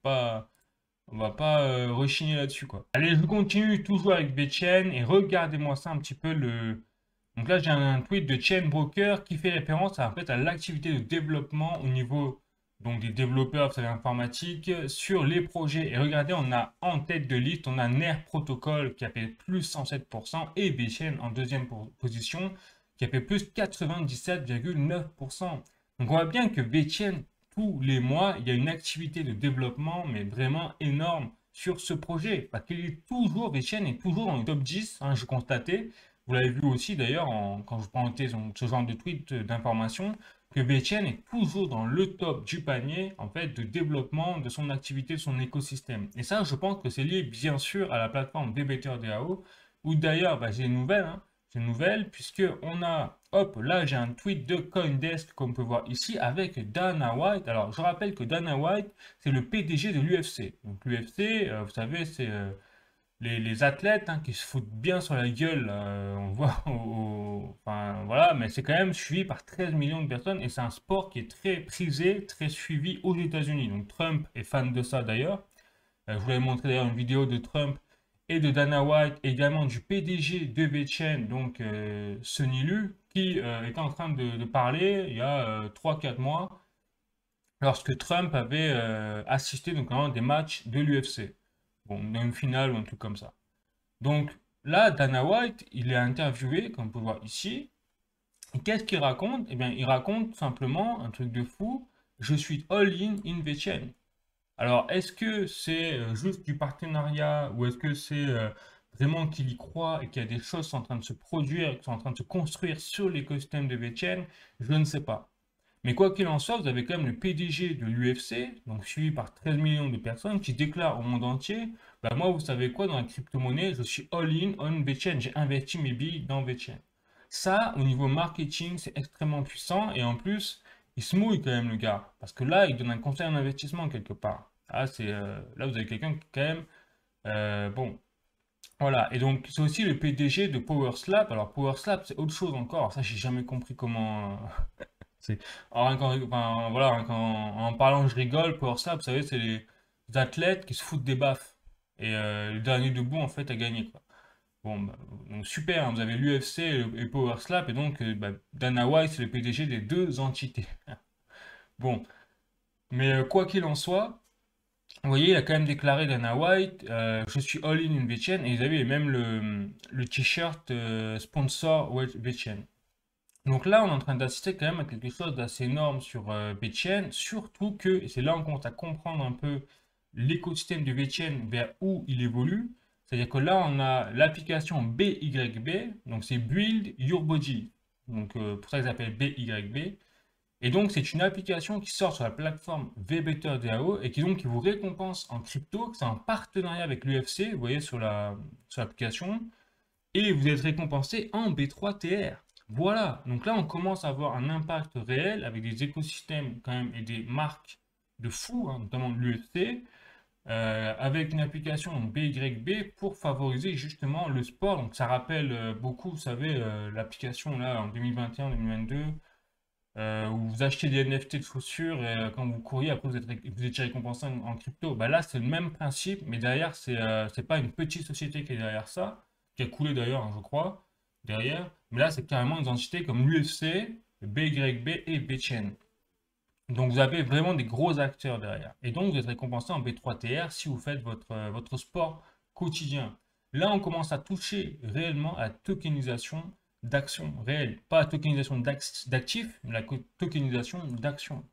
On va pas rechigner là-dessus, quoi. Allez, je continue toujours avec VeChain et regardez-moi ça un petit peu Donc là, j'ai un tweet de Chain Broker qui fait référence en fait, à l'activité de développement au niveau donc, des développeurs de l'informatique sur les projets. Et regardez, on a en tête de liste, on a NER Protocol qui a fait plus 107% et VeChain en deuxième position qui a fait plus 97,9%. Donc on voit bien que VeChain, tous les mois, il y a une activité de développement, mais vraiment énorme sur ce projet. Parce qu'il est toujours, VeChain est toujours dans le top 10, hein, je constatais. Vous l'avez vu aussi d'ailleurs quand je présentais ce genre de tweet d'information, que VeChain est toujours dans le top du panier en fait de développement de son activité, de son écosystème. Et ça, je pense que c'est lié bien sûr à la plateforme DBTRDAO, où d'ailleurs bah, j'ai une nouvelle, hein, puisque on a, hop, là j'ai un tweet de CoinDesk comme on peut voir ici avec Dana White. Alors je rappelle que Dana White c'est le PDG de l'UFC. Donc l'UFC, vous savez, c'est les athlètes hein, qui se foutent bien sur la gueule, on voit, enfin voilà, mais c'est quand même suivi par 13 millions de personnes et c'est un sport qui est très prisé, très suivi aux États-Unis. Donc Trump est fan de ça d'ailleurs. Je vous avais montré d'ailleurs une vidéo de Trump et de Dana White, également du PDG de VeChain, donc Sonny Lu, qui était en train de parler il y a 3-4 mois lorsque Trump avait assisté donc à un des matchs de l'UFC. Bon, dans une finale ou un truc comme ça. Donc là, Dana White, il est interviewé, comme on peut voir ici. Et qu'est-ce qu'il raconte? Eh bien, il raconte tout simplement un truc de fou. Je suis all-in VeChain. Alors, est-ce que c'est juste du partenariat ou est-ce que c'est vraiment qu'il y croit et qu'il y a des choses qui sont en train de se produire, qui sont en train de se construire sur l'écosystème de VeChain? Je ne sais pas. Mais quoi qu'il en soit, vous avez quand même le PDG de l'UFC, donc suivi par 13 millions de personnes, qui déclare au monde entier, bah moi, vous savez quoi, dans la crypto-monnaie, je suis all-in on VeChain, j'ai investi mes billes dans VeChain. Ça, au niveau marketing, c'est extrêmement puissant, et en plus, il se mouille quand même le gars, parce que là, il donne un conseil en investissement quelque part. Ah, là, vous avez quelqu'un qui quand même, bon, voilà. Et donc, c'est aussi le PDG de PowerSlap. Alors, PowerSlap, c'est autre chose encore. Alors, ça, j'ai jamais compris comment. C'est... Alors, enfin, voilà, en parlant, je rigole. PowerSlap, vous savez, c'est les athlètes qui se foutent des baffes. Et le dernier debout, en fait, a gagné, quoi. Bon, bah, donc super, hein, vous avez l'UFC et PowerSlap, et donc bah, Dana White, c'est le PDG des deux entités. Bon, mais quoi qu'il en soit, vous voyez, il a quand même déclaré Dana White, je suis all-in in VeChain, et ils avaient même le t-shirt sponsor VeChain. Donc là, on est en train d'assister quand même à quelque chose d'assez énorme sur VeChain, surtout que, et c'est là qu'on commence à comprendre un peu l'écosystème de VeChain vers où il évolue. C'est-à-dire que là, on a l'application BYB, donc c'est Build Your Body. Donc, pour ça, ils s'appellent BYB. Et donc, c'est une application qui sort sur la plateforme VBetterDAO et qui vous récompense en crypto. C'est en partenariat avec l'UFC, vous voyez sur l'application. Et vous êtes récompensé en B3TR. Voilà. Donc là, on commence à avoir un impact réel avec des écosystèmes quand même et des marques de fou, hein, notamment l'UFC, avec une application donc BYB pour favoriser justement le sport. Donc ça rappelle beaucoup, vous savez, l'application là en 2021-2022 où vous achetez des NFT de chaussures et quand vous couriez, après vous étiez récompensé en crypto. Bah là, c'est le même principe, mais derrière, c'est pas une petite société qui est derrière ça, qui a coulé d'ailleurs, hein, je crois, derrière. Mais là, c'est carrément une entité comme l'UFC, BYB et BChain. Donc vous avez vraiment des gros acteurs derrière. Et donc vous êtes récompensé en B3TR si vous faites votre sport quotidien. Là, on commence à toucher réellement à la tokenisation d'actions réelles. Pas la tokenisation d'actifs, mais la tokenisation d'actions.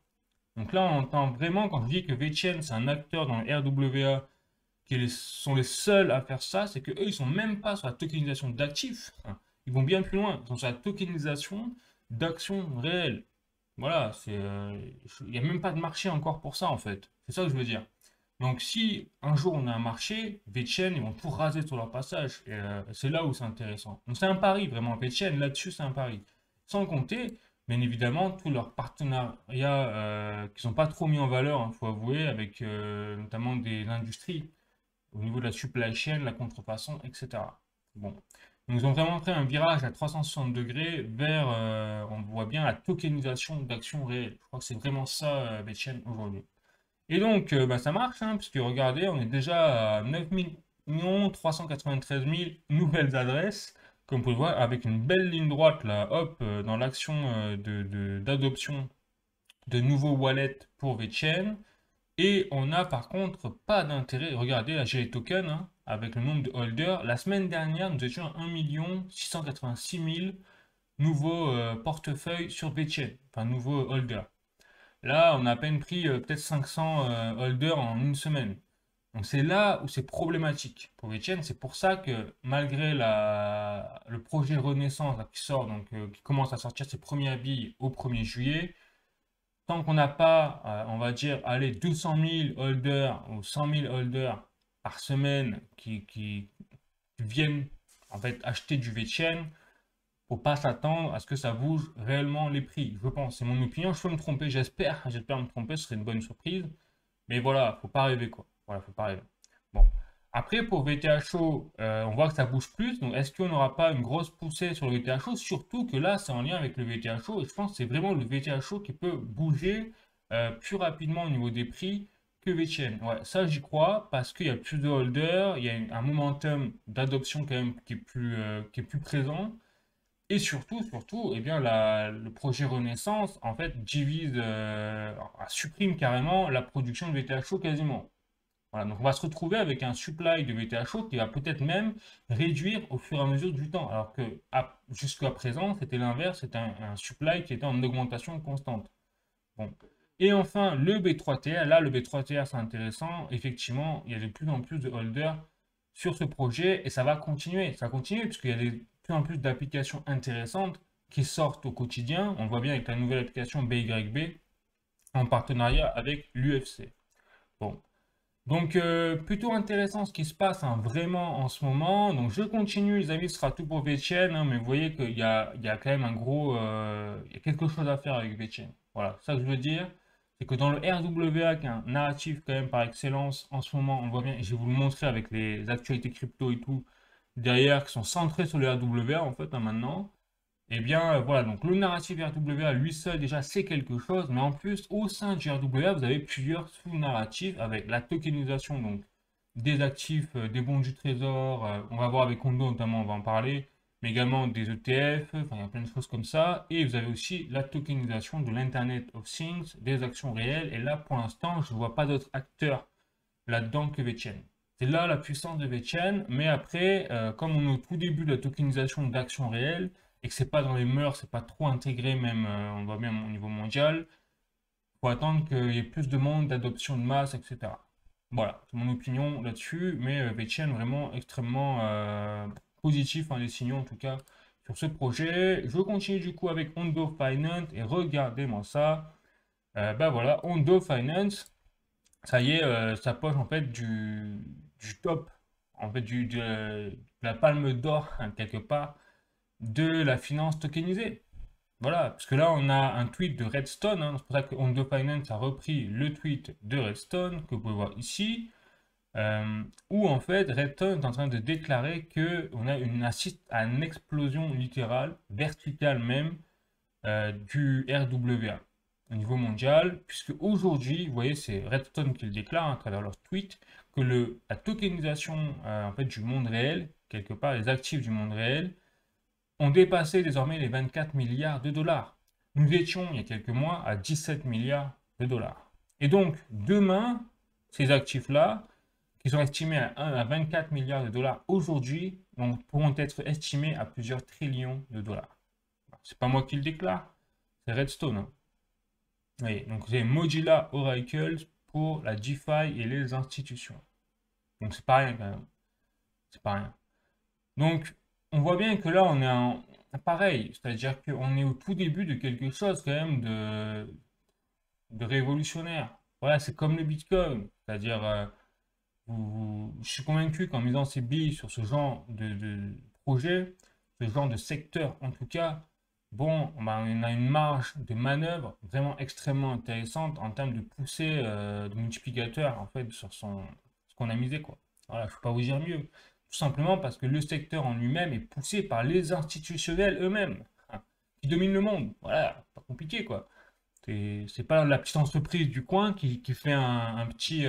Donc là, on entend vraiment, quand je dis que VeChain, c'est un acteur dans le RWA, sont les seuls à faire ça, c'est qu'eux, ils sont même pas sur la tokenisation d'actifs. Hein. Ils vont bien plus loin. Ils sont sur la tokenisation d'actions réelles. Voilà, il n'y a même pas de marché encore pour ça en fait. C'est ça que je veux dire. Donc si un jour on a un marché, VeChain, ils vont tout raser sur leur passage. Et c'est là où c'est intéressant. Donc c'est un pari, vraiment. VeChain, là-dessus, c'est un pari. Sans compter, bien évidemment, tous leurs partenariats qui sont pas trop mis en valeur, il faut avouer, avec notamment des industries au niveau de la supply chain, la contrefaçon, etc. Bon. Nous ont vraiment pris un virage à 360 degrés vers, on voit bien, la tokenisation d'actions réelles. Je crois que c'est vraiment ça, BitChain aujourd'hui. Et donc, bah, ça marche, hein, puisque regardez, on est déjà à 9 393 000 nouvelles adresses, comme vous pouvez le voir, avec une belle ligne droite, là, hop, dans l'action d'adoption de nouveaux wallets pour VeChain. Et on n'a par contre pas d'intérêt. Regardez, là j'ai les tokens hein, avec le nombre de holders. La semaine dernière, nous étions à 1 686 000 nouveaux portefeuilles sur VeChain, enfin nouveaux holders. Là, on a à peine pris peut-être 500 holders en une semaine. Donc c'est là où c'est problématique pour VeChain. C'est pour ça que malgré le projet Renaissance là, qui sort, donc qui commence à sortir ses premières billes au 1er juillet, tant qu'on n'a pas, on va dire, allez, 200 000 holders ou 100 000 holders par semaine qui viennent en fait acheter du VeChain, faut pas s'attendre à ce que ça bouge réellement les prix. Je pense, c'est mon opinion, je peux me tromper, j'espère me tromper, ce serait une bonne surprise. Mais voilà, faut pas rêver quoi. Voilà, faut pas rêver. Bon. Après, pour VTHO, on voit que ça bouge plus. Donc, est-ce qu'on n'aura pas une grosse poussée sur le VTHO? Surtout que là, c'est en lien avec le VTHO. Et je pense que c'est vraiment le VTHO qui peut bouger plus rapidement au niveau des prix que VeChain. Ouais, ça, j'y crois parce qu'il y a plus de holders, il y a un momentum d'adoption quand même qui est plus présent. Et surtout, eh bien, le projet Renaissance, en fait, supprime carrément la production de VTHO quasiment. Voilà, donc on va se retrouver avec un supply de VTHO qui va peut-être même réduire au fur et à mesure du temps. Alors que jusqu'à présent, c'était l'inverse, c'était un supply qui était en augmentation constante. Bon. Et enfin, le B3TR. Là, le B3TR, c'est intéressant. Effectivement, il y a de plus en plus de holders sur ce projet et ça va continuer. Ça va continuer puisqu'il y a de plus en plus d'applications intéressantes qui sortent au quotidien. On voit bien avec la nouvelle application BYB en partenariat avec l'UFC. Bon. Donc, plutôt intéressant ce qui se passe hein, vraiment en ce moment. Donc, je continue, les amis, ce sera tout pour VeChain, hein, mais vous voyez qu'il y a quand même il y a quelque chose à faire avec VeChain. Voilà, ça que je veux dire, c'est que dans le RWA, qui est un narratif quand même par excellence, en ce moment, on le voit bien, et je vais vous le montrer avec les actualités crypto et tout, derrière, qui sont centrées sur le RWA, en fait, hein, maintenant. Eh bien, voilà, donc le narratif RWA, lui seul, déjà, c'est quelque chose, mais en plus, au sein du RWA, vous avez plusieurs sous-narratifs avec la tokenisation, donc des actifs, des bons du trésor, on va voir avec Kondo notamment, on va en parler, mais également des ETF, enfin, il y a plein de choses comme ça, et vous avez aussi la tokenisation de l'Internet of Things, des actions réelles, et là, pour l'instant, je ne vois pas d'autres acteurs là-dedans que VeChain. C'est là la puissance de VeChain, mais après, comme on est au tout début de la tokenisation d'actions réelles, et que c'est pas dans les mœurs, c'est pas trop intégré même, on voit bien au niveau mondial, faut attendre qu'il y ait plus de monde, d'adoption de masse, etc. Voilà, c'est mon opinion là-dessus, mais VeChain vraiment extrêmement positif, hein, les signaux en tout cas sur ce projet. Je continue du coup avec Ondo Finance et regardez-moi ça. Bah voilà, Ondo Finance, ça y est, ça poche en fait du top, en fait de la palme d'or hein, quelque part de la finance tokenisée. Voilà, parce que là on a un tweet de Redstone, hein, c'est pour ça que Ondo Finance a repris le tweet de Redstone que vous pouvez voir ici. Où en fait Redstone est en train de déclarer que on a une assiste à une explosion littérale, verticale même, du RWA au niveau mondial, puisque aujourd'hui, vous voyez, c'est Redstone qui le déclare hein, à travers leur tweet, que la tokenisation en fait, du monde réel, quelque part les actifs du monde réel, ont dépassé désormais les 24 milliards de dollars. Nous étions il y a quelques mois à 17 milliards de dollars. Et donc demain, ces actifs-là, qui sont estimés à 24 milliards de dollars aujourd'hui, pourront être estimés à plusieurs trillions de dollars. C'est pas moi qui le déclare, c'est Redstone. Hein. Oui, donc c'est Mozilla Oracle pour la DeFi et les institutions. Donc c'est pas rien quand même. C'est pas rien. Donc on voit bien que là on est en pareil, c'est-à-dire qu'on est au tout début de quelque chose quand même de révolutionnaire. Voilà, c'est comme le Bitcoin, c'est-à-dire je suis convaincu qu'en misant ses billes sur ce genre de projet, ce genre de secteur en tout cas, bon, bah, on a une marge de manœuvre vraiment extrêmement intéressante en termes de poussée de multiplicateur en fait sur ce qu'on a misé quoi. Voilà, je ne peux pas vous dire mieux. Tout simplement parce que le secteur en lui-même est poussé par les institutionnels eux-mêmes hein, qui dominent le monde. Voilà, pas compliqué quoi. C'est pas la petite entreprise du coin qui fait un petit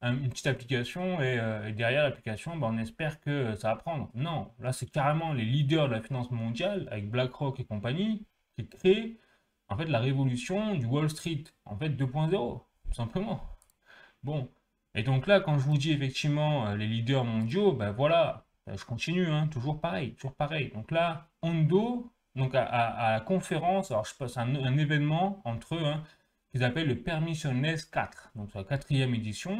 une petite application et derrière l'application, bah, on espère que ça va prendre. Non, là c'est carrément les leaders de la finance mondiale avec BlackRock et compagnie qui créent en fait la révolution du Wall Street en fait 2.0 tout simplement. Bon, et donc là quand je vous dis effectivement les leaders mondiaux, ben voilà, je continue, hein, toujours pareil, toujours pareil. Donc là, Ondo, donc à la conférence, alors je sais pas, c'est un événement entre eux, hein, qu'ils appellent le Permissionless 4, donc c'est la quatrième édition.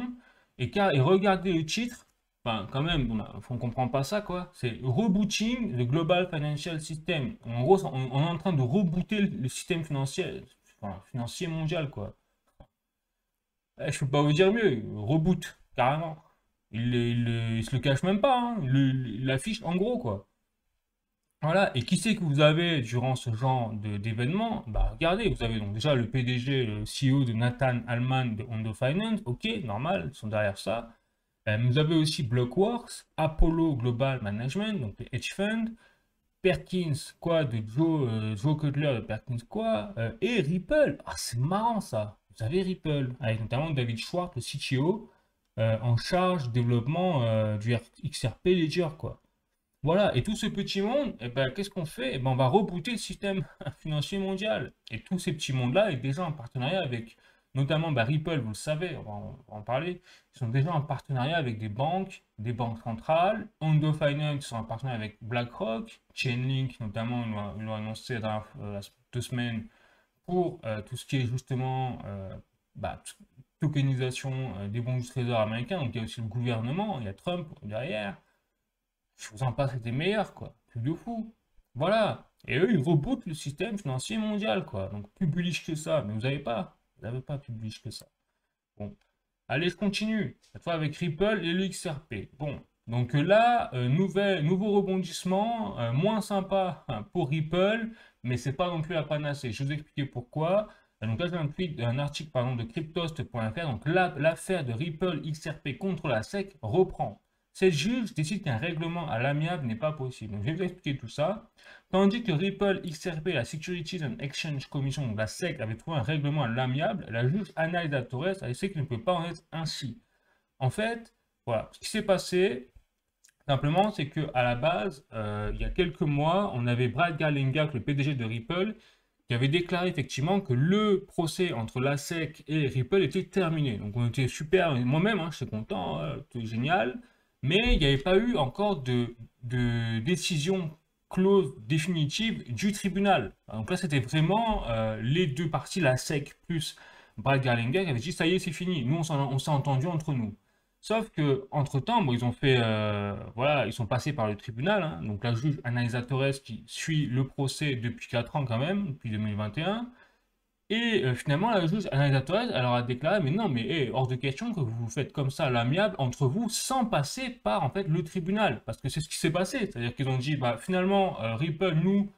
Et regardez le titre, enfin, quand même, on ne comprend pas ça, quoi. C'est Rebooting the Global Financial System. En gros, on est en train de rebooter le système financier, enfin, financier mondial, quoi. Je peux pas vous dire mieux, reboot, carrément. Il se le cache même pas, hein. Il l'affiche en gros, quoi. Voilà, et qui c'est que vous avez durant ce genre d'événement? Bah regardez, vous avez donc déjà le PDG, le CEO de Nathan Allman de Ondo Finance, ok, normal, ils sont derrière ça. Vous avez aussi Blockworks, Apollo Global Management, donc le hedge fund, Perkins, quoi, de Joe Cutler de Perkins, quoi, et Ripple. Ah, c'est marrant ça. Vous avez Ripple, avec notamment David Schwartz, le CTO, en charge du développement du XRP Ledger, quoi. Voilà, et tout ce petit monde, eh ben, qu'est-ce qu'on fait? Eh ben, on va rebooter le système financier mondial. Et tous ces petits mondes-là est déjà en partenariat avec, notamment bah, Ripple, vous le savez, on va en parler, ils sont déjà en partenariat avec des banques centrales, Ondo Finance, ils sont en partenariat avec BlackRock, Chainlink, notamment, ils l'ont annoncé dans 2 semaines pour tout ce qui est justement bah, tokenisation des bons du trésor américains. Donc il y a aussi le gouvernement, il y a Trump derrière. Je vous en passe, c'était meilleur, quoi. Truc de fou. Voilà. Et eux, ils rebootent le système financier mondial, quoi. Donc, plus bullish que ça. Mais vous n'avez pas. Vous n'avez pas plus bullish que ça. Bon. Allez, je continue. Cette fois avec Ripple et le XRP. Bon. Donc là, nouveau rebondissement, moins sympa hein, pour Ripple, mais c'est pas non plus la panacée. Je vais vous expliquer pourquoi. Donc là, j'ai un tweet, un article pardon, de cryptost.fr. Donc l'affaire de Ripple XRP contre la SEC reprend. Cette juge décide qu'un règlement à l'amiable n'est pas possible. Donc, je vais vous expliquer tout ça. Tandis que Ripple XRP, la Securities and Exchange Commission, donc la SEC, avait trouvé un règlement à l'amiable, la juge Anaïda Torres a décidé qu'il ne peut pas en être ainsi. En fait, voilà, ce qui s'est passé, simplement, c'est qu'à la base, il y a quelques mois, on avait Brad Garlinghouse, le PDG de Ripple, qui avait déclaré effectivement que le procès entre la SEC et Ripple était terminé. Donc on était super, moi-même, hein, j'étais content, tout génial. Mais il n'y avait pas eu encore de décision close définitive du tribunal. Donc là, c'était vraiment les deux parties, la SEC plus Brad Garlinghouse, qui avaient dit ça y est, c'est fini. Nous, on s'est entendu entre nous. Sauf que entre-temps, bon, ils ont fait, voilà, ils sont passés par le tribunal, hein. Donc la juge Anaïsa Torres qui suit le procès depuis 4 ans quand même, depuis 2021. Et finalement, la juge Anaïsa Torres, elle leur a déclaré, mais non, mais hors de question que vous vous faites comme ça à l'amiable entre vous sans passer par en fait le tribunal. Parce que c'est ce qui s'est passé. C'est-à-dire qu'ils ont dit, bah finalement, Ripple, nous,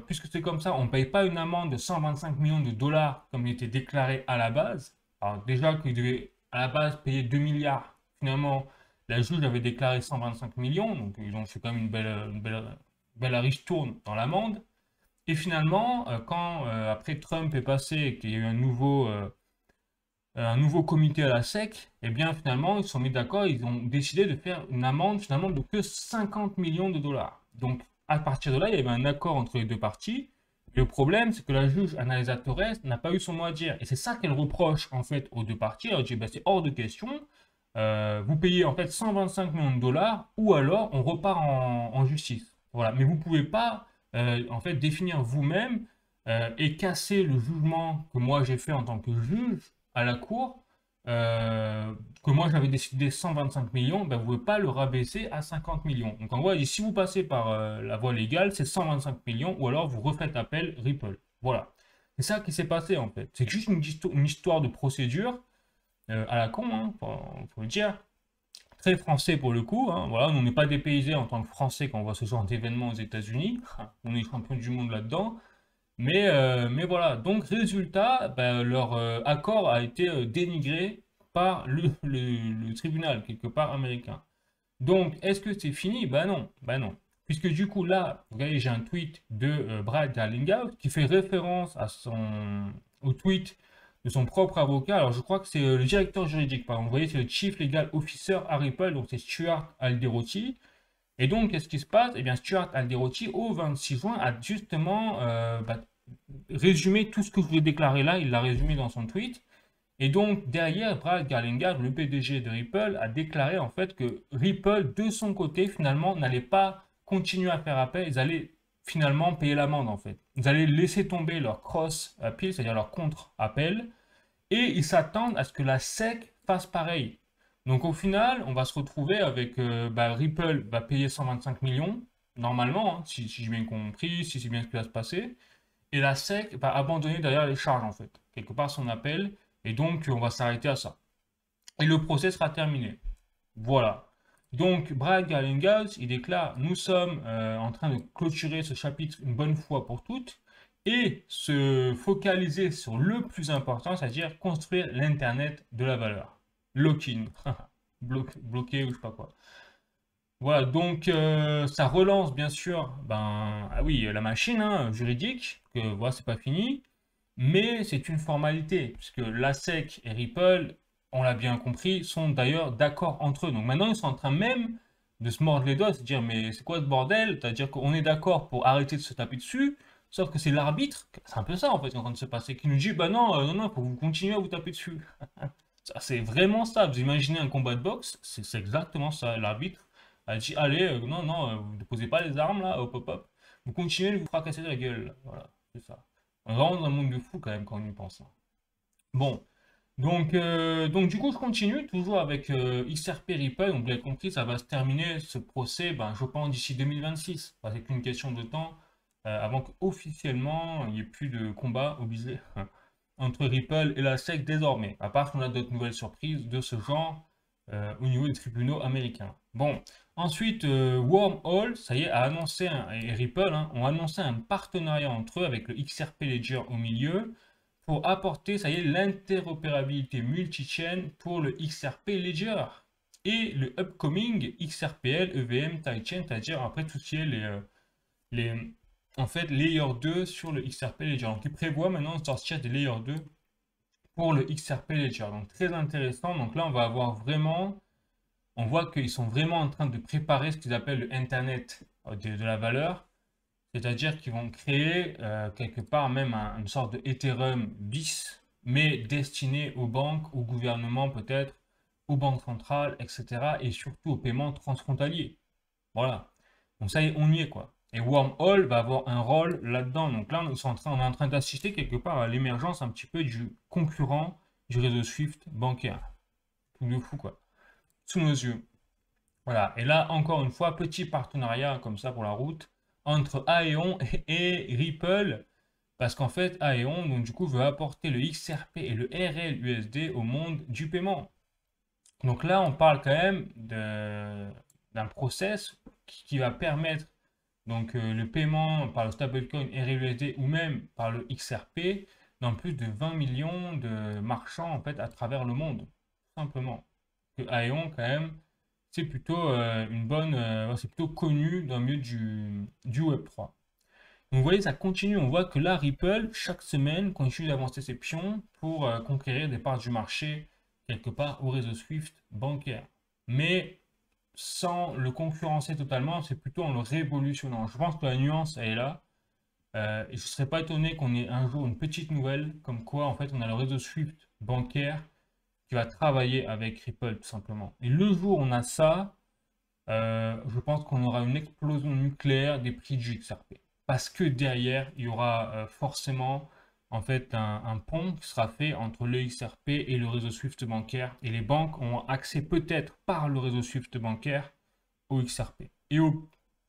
puisque c'est comme ça, on ne paye pas une amende de 125 millions de dollars comme il était déclaré à la base. Alors déjà qu'ils devaient à la base payer 2 milliards, finalement, la juge avait déclaré 125 millions, donc ils ont fait quand même une belle ristourne dans l'amende. Et finalement, quand après Trump est passé et qu'il y a eu un nouveau comité à la SEC, eh bien finalement, ils se sont mis d'accord, ils ont décidé de faire une amende finalement de que 50 millions de dollars. Donc à partir de là, il y avait un accord entre les deux parties. Le problème, c'est que la juge Anaïsa Torres n'a pas eu son mot à dire. Et c'est ça qu'elle reproche en fait aux deux parties. Elle dit, bah, c'est hors de question. Vous payez en fait 125 millions de dollars ou alors on repart en justice. Voilà. Mais vous ne pouvez pas en fait définir vous-même et casser le jugement que moi j'ai fait en tant que juge à la cour, que moi j'avais décidé 125 millions, ben, vous ne pouvez pas le rabaisser à 50 millions. Donc en gros, il dit, si vous passez par la voie légale, c'est 125 millions, ou alors vous refaites appel Ripple. Voilà. C'est ça qui s'est passé en fait. C'est juste une histoire de procédure à la con, hein, faut le dire. Très français pour le coup, hein. Voilà, on n'est pas dépaysé en tant que Français quand on voit ce genre d'événements aux États-Unis. On est champion du monde là-dedans. Mais voilà, donc résultat, ben, leur accord a été dénigré par le tribunal, quelque part américain. Donc, est-ce que c'est fini? Ben non, ben non. Puisque du coup, là, vous voyez, j'ai un tweet de Brad Garlinghouse qui fait référence au tweet de son propre avocat. Alors, je crois que c'est le directeur juridique, pardon. Vous voyez, c'est le Chief Legal Officer à Ripple, donc c'est Stuart Alderoty. Et donc, qu'est-ce qui se passe? Eh bien, Stuart Alderoty, au 26 juin, a justement résumé tout ce que je vous ai déclaré là. Il l'a résumé dans son tweet. Et donc, derrière, Brad Garlinghouse, le PDG de Ripple, a déclaré en fait que Ripple, de son côté, finalement, n'allait pas continuer à faire appel. Ils allaient finalement payer l'amende en fait. Ils allaient laisser tomber leur cross-appeal, c'est-à-dire leur contre-appel. Et ils s'attendent à ce que la SEC fasse pareil. Donc au final, on va se retrouver avec Ripple va payer 125 millions, normalement, hein, si j'ai bien compris, si c'est bien ce qui va se passer. Et la SEC va abandonner derrière les charges, en fait, quelque part son appel. Et donc, on va s'arrêter à ça. Et le procès sera terminé. Voilà. Donc, Brad Garlinghouse, il déclare, nous sommes en train de clôturer ce chapitre une bonne fois pour toutes et se focaliser sur le plus important, c'est-à-dire construire l'Internet de la valeur. Lock-in. Bloqué ou je sais pas quoi. Voilà, donc ça relance bien sûr, ben, ah oui, la machine hein, juridique, que voilà, c'est pas fini, mais c'est une formalité, puisque la SEC et Ripple, on l'a bien compris, sont d'ailleurs d'accord entre eux. Donc maintenant, ils sont en train même de se mordre les doigts, de se dire, mais c'est quoi ce bordel? C'est-à-dire qu'on est d'accord pour arrêter de se taper dessus, sauf que c'est l'arbitre, c'est un peu ça en fait qui est en train de se passer, qui nous dit, bah non, non, non, faut que vous continuez à vous taper dessus. C'est vraiment ça. Vous imaginez un combat de boxe, c'est exactement ça. L'arbitre a dit, allez, non, non, vous ne posez pas les armes là, hop, hop, hop. Vous continuez de vous fracasser la gueule, là. Voilà, c'est ça. On est vraiment dans un monde de fou quand même quand on y pense, hein. Bon, donc du coup, je continue toujours avec XRP Ripple. Donc vous l'avez compris, ça va se terminer ce procès, ben, je pense, d'ici 2026. Enfin, c'est qu'une question de temps avant qu'officiellement il n'y ait plus de combat obligé entre Ripple et la SEC désormais. À part qu'on a d'autres nouvelles surprises de ce genre au niveau des tribunaux américains. Bon, ensuite, Wormhole, ça y est, a annoncé, et Ripple hein, ont annoncé un partenariat entre eux avec le XRP Ledger au milieu pour apporter, ça y est, l'interopérabilité multi-chain pour le XRP Ledger et le upcoming XRPL EVM Tidechain, c'est-à-dire après tout ce qui est les en fait Layer 2 sur le XRP Ledger. Donc ils prévoient maintenant de sortir des Layer 2 pour le XRP Ledger. Donc très intéressant. Donc là on va avoir vraiment, on voit qu'ils sont vraiment en train de préparer ce qu'ils appellent le Internet de la valeur. C'est-à-dire qu'ils vont créer quelque part même une sorte de Ethereum bis, mais destiné aux banques, au gouvernement peut-être, aux banques centrales, etc. Et surtout aux paiements transfrontaliers. Voilà. Donc ça y est, on y est quoi. Et Wormhole va avoir un rôle là-dedans. Donc là, on est en train d'assister quelque part à l'émergence un petit peu du concurrent du réseau Swift bancaire. Tout de fou quoi. sous nos yeux. Voilà. Et là, encore une fois, petit partenariat comme ça pour la route entre Aeon et Ripple. Parce qu'en fait, Aeon, donc, du coup, veut apporter le XRP et le RLUSD au monde du paiement. Donc là, on parle quand même d'un process qui va permettre donc, le paiement par le stablecoin RLUSD ou même par le XRP dans plus de 20 millions de marchands en fait à travers le monde, tout simplement. Que Aeon, quand même, c'est plutôt c'est plutôt connu dans le milieu du Web3. Donc, vous voyez, ça continue. On voit que là, Ripple, chaque semaine, continue d'avancer ses pions pour conquérir des parts du marché quelque part au réseau Swift bancaire. Mais sans le concurrencer totalement, c'est plutôt en le révolutionnant. Je pense que la nuance, elle est là. Et je ne serais pas étonné qu'on ait un jour une petite nouvelle comme quoi, en fait, on a le réseau Swift bancaire qui va travailler avec Ripple, tout simplement. Et le jour où on a ça, je pense qu'on aura une explosion nucléaire des prix du XRP. Parce que derrière, il y aura forcément en fait un pont qui sera fait entre le XRP et le réseau Swift bancaire. Et les banques ont accès peut-être par le réseau Swift bancaire au XRP. Et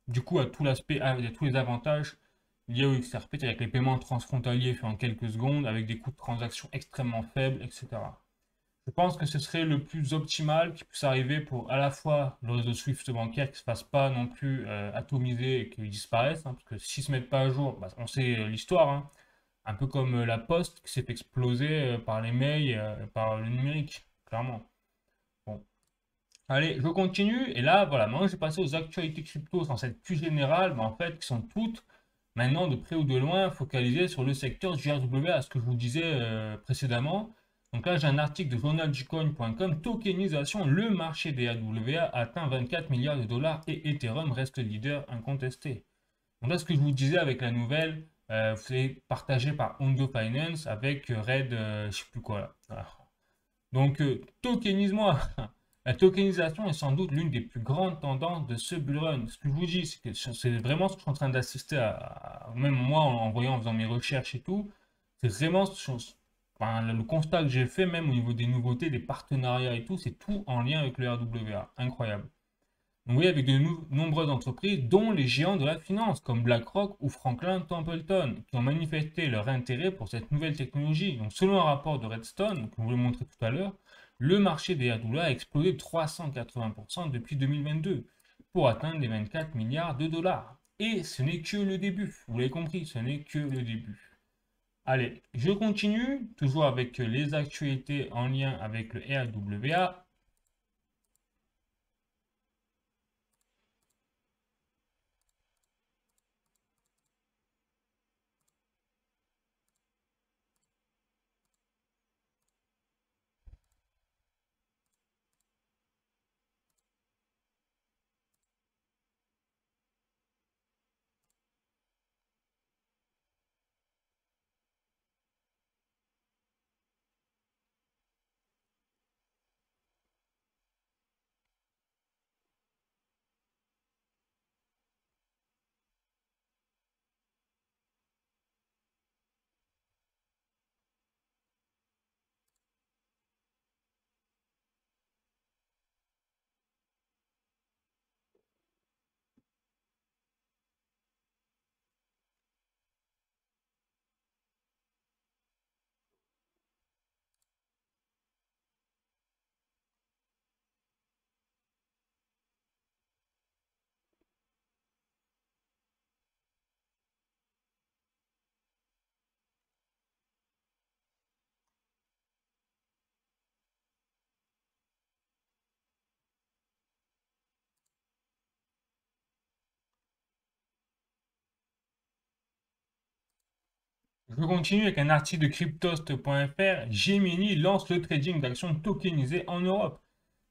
du coup, à tout l'aspect, à tous les avantages liés au XRP, c'est-à-dire que les paiements transfrontaliers faits en quelques secondes, avec des coûts de transaction extrêmement faibles, etc. Je pense que ce serait le plus optimal qui puisse arriver pour à la fois le réseau Swift bancaire qui ne se fasse pas non plus atomiser et qu'il disparaisse, hein, parce que s'ils ne se mettent pas à jour, bah, on sait l'histoire, hein, un peu comme la Poste qui s'est fait exploser par les mails et par le numérique, clairement. Bon. Allez, je continue, et là, voilà, maintenant je vais passer aux actualités crypto dans cette plus générale, mais en fait, qui sont toutes maintenant de près ou de loin focalisées sur le secteur du RWA, ce que je vous disais précédemment. Donc là, j'ai un article de journalducoin.com, tokenisation, le marché des AWA atteint 24 milliards de dollars et Ethereum reste leader incontesté. Donc là, ce que je vous disais avec la nouvelle, c'est partagé par Ondo Finance avec Red, je sais plus quoi là. Voilà. Donc, tokenisme-moi. La tokenisation est sans doute l'une des plus grandes tendances de ce bull run. Ce que je vous dis, c'est que c'est vraiment ce que je suis en train d'assister même moi en voyant, en faisant mes recherches et tout. C'est vraiment enfin, le constat que j'ai fait, même au niveau des nouveautés, des partenariats et tout, c'est tout en lien avec le RWA. Incroyable. Donc, oui, avec de nombreuses entreprises, dont les géants de la finance, comme BlackRock ou Franklin Templeton, qui ont manifesté leur intérêt pour cette nouvelle technologie. Donc, selon un rapport de Redstone, que je vous l'ai montré tout à l'heure, le marché des AWA a explosé de 380% depuis 2022, pour atteindre les 24 milliards de dollars. Et ce n'est que le début, vous l'avez compris, ce n'est que le début. Allez, je continue, toujours avec les actualités en lien avec le RWA. Je continue avec un article de cryptost.fr. Gemini lance le trading d'actions tokenisées en Europe.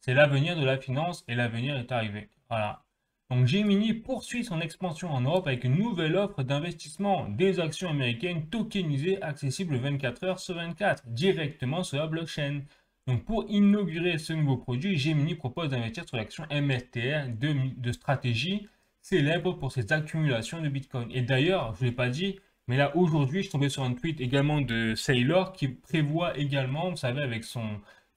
C'est l'avenir de la finance et l'avenir est arrivé. Voilà. Donc Gemini poursuit son expansion en Europe avec une nouvelle offre d'investissement, des actions américaines tokenisées accessibles 24 heures sur 24, directement sur la blockchain. Donc pour inaugurer ce nouveau produit, Gemini propose d'investir sur l'action MSTR de stratégie célèbre pour ses accumulations de Bitcoin. Et d'ailleurs, je ne l'ai pas dit, mais là, aujourd'hui, je suis tombé sur un tweet également de Saylor qui prévoit également, vous savez, avec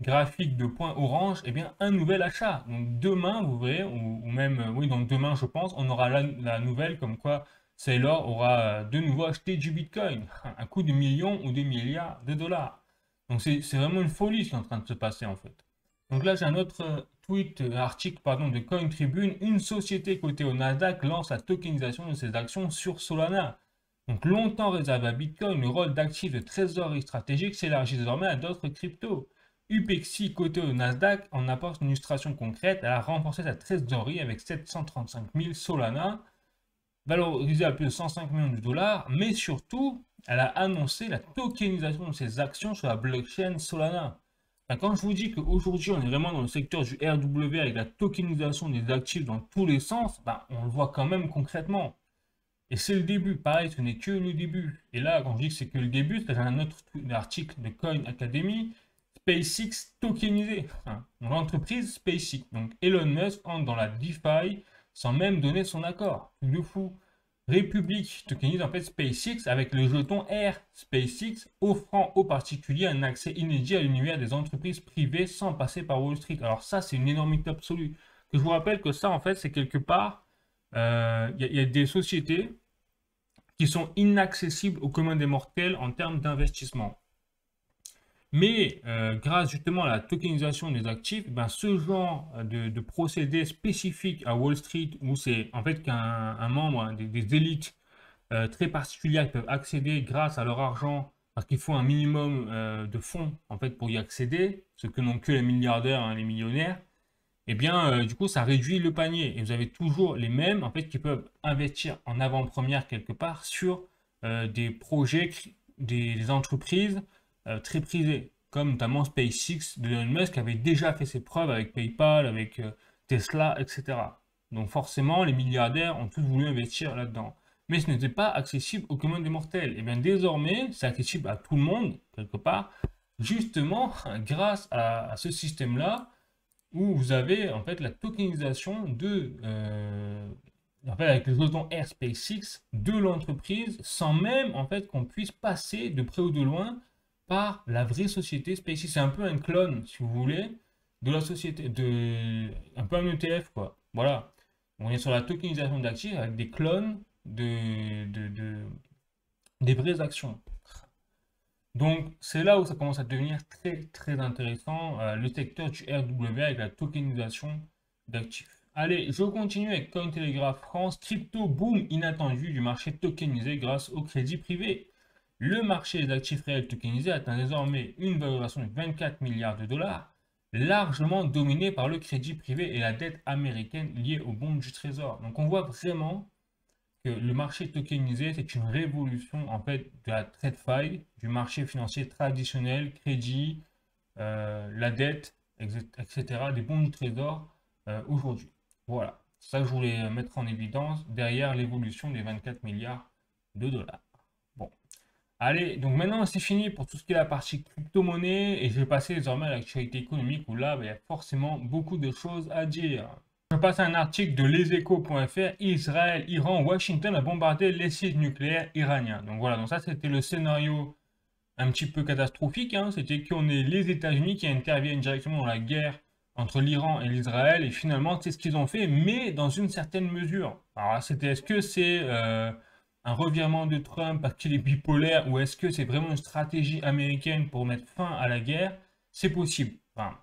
graphique de points orange, eh bien, un nouvel achat. Donc demain, vous verrez, ou même, oui, donc demain, je pense, on aura la nouvelle comme quoi Saylor aura de nouveau acheté du Bitcoin, à coût de millions ou des milliards de dollars. Donc c'est vraiment une folie ce qui est en train de se passer en fait. Donc là, j'ai un autre article pardon, de Coin Tribune. Une société cotée au Nasdaq lance la tokenisation de ses actions sur Solana. Donc longtemps réservé à Bitcoin, le rôle d'actif de trésorerie stratégique s'élargit désormais à d'autres cryptos. UPXI, coté au Nasdaq, en apporte une illustration concrète. Elle a renforcé sa trésorerie avec 735 000 Solana, valorisée à plus de 105 millions de dollars, mais surtout, elle a annoncé la tokenisation de ses actions sur la blockchain Solana. Quand je vous dis qu'aujourd'hui, on est vraiment dans le secteur du RW avec la tokenisation des actifs dans tous les sens, on le voit quand même concrètement. Et c'est le début, pareil, ce n'est que le début. Et là, quand je dis que c'est que le début, c'est un autre article de Coin Academy, SpaceX tokenisé. L'entreprise SpaceX. Donc Elon Musk entre dans la DeFi sans même donner son accord. Truc de fou. République tokenise en fait SpaceX avec le jeton R SpaceX, offrant aux particuliers un accès inédit à l'univers des entreprises privées sans passer par Wall Street. Alors ça, c'est une énormité absolue. Que je vous rappelle que ça, en fait, c'est quelque part, il y a des sociétés qui sont inaccessibles au commun des mortels en termes d'investissement. Mais grâce justement à la tokenisation des actifs, ce genre de procédé spécifique à Wall Street, où c'est en fait qu'un membre, des élites très particulières peuvent accéder grâce à leur argent, parce qu'il faut un minimum de fonds en fait pour y accéder, ce que n'ont que les milliardaires, hein, les millionnaires, et bien du coup ça réduit le panier. Et vous avez toujours les mêmes en fait qui peuvent investir en avant-première quelque part sur des projets, des entreprises très prisées, comme notamment SpaceX de Elon Musk qui avait déjà fait ses preuves avec PayPal, avec Tesla, etc. Donc forcément, les milliardaires ont tous voulu investir là-dedans. Mais ce n'était pas accessible au commun des mortels. Et bien désormais, c'est accessible à tout le monde, quelque part, justement grâce à ce système-là, où vous avez en fait la tokenisation en fait, avec le jeton Air SpaceX de l'entreprise, sans même en fait qu'on puisse passer de près ou de loin par la vraie société SpaceX. C'est un peu un clone, si vous voulez, de la société, un peu un ETF, quoi. Voilà. On est sur la tokenisation d'actifs avec des clones des vraies actions. Donc, c'est là où ça commence à devenir très, très intéressant, le secteur du RW avec la tokenisation d'actifs. Allez, je continue avec Cointelegraph France. Crypto boom inattendu du marché tokenisé grâce au crédit privé. Le marché des actifs réels tokenisés atteint désormais une valorisation de 24 milliards de dollars, largement dominé par le crédit privé et la dette américaine liée aux bons du trésor. Donc, on voit vraiment que le marché tokenisé, c'est une révolution en fait de la TradFi, du marché financier traditionnel, crédit, la dette, etc., des bons de trésor aujourd'hui. Voilà, ça je voulais mettre en évidence derrière l'évolution des 24 milliards de dollars. Bon, allez, donc maintenant c'est fini pour tout ce qui est la partie crypto-monnaie et je vais passer désormais à l'actualité économique où là, il y a forcément beaucoup de choses à dire. Je passe à un article de leséchos.fr. Israël, Iran, Washington a bombardé les sites nucléaires iraniens. Donc voilà, donc ça c'était le scénario un petit peu catastrophique. Hein. C'était qu'on ait les États-Unis qui interviennent directement dans la guerre entre l'Iran et l'Israël. Et finalement, c'est ce qu'ils ont fait, mais dans une certaine mesure. Alors c'était, est-ce que c'est un revirement de Trump parce qu'il est bipolaire ou est-ce que c'est vraiment une stratégie américaine pour mettre fin à la guerre? C'est possible. Enfin,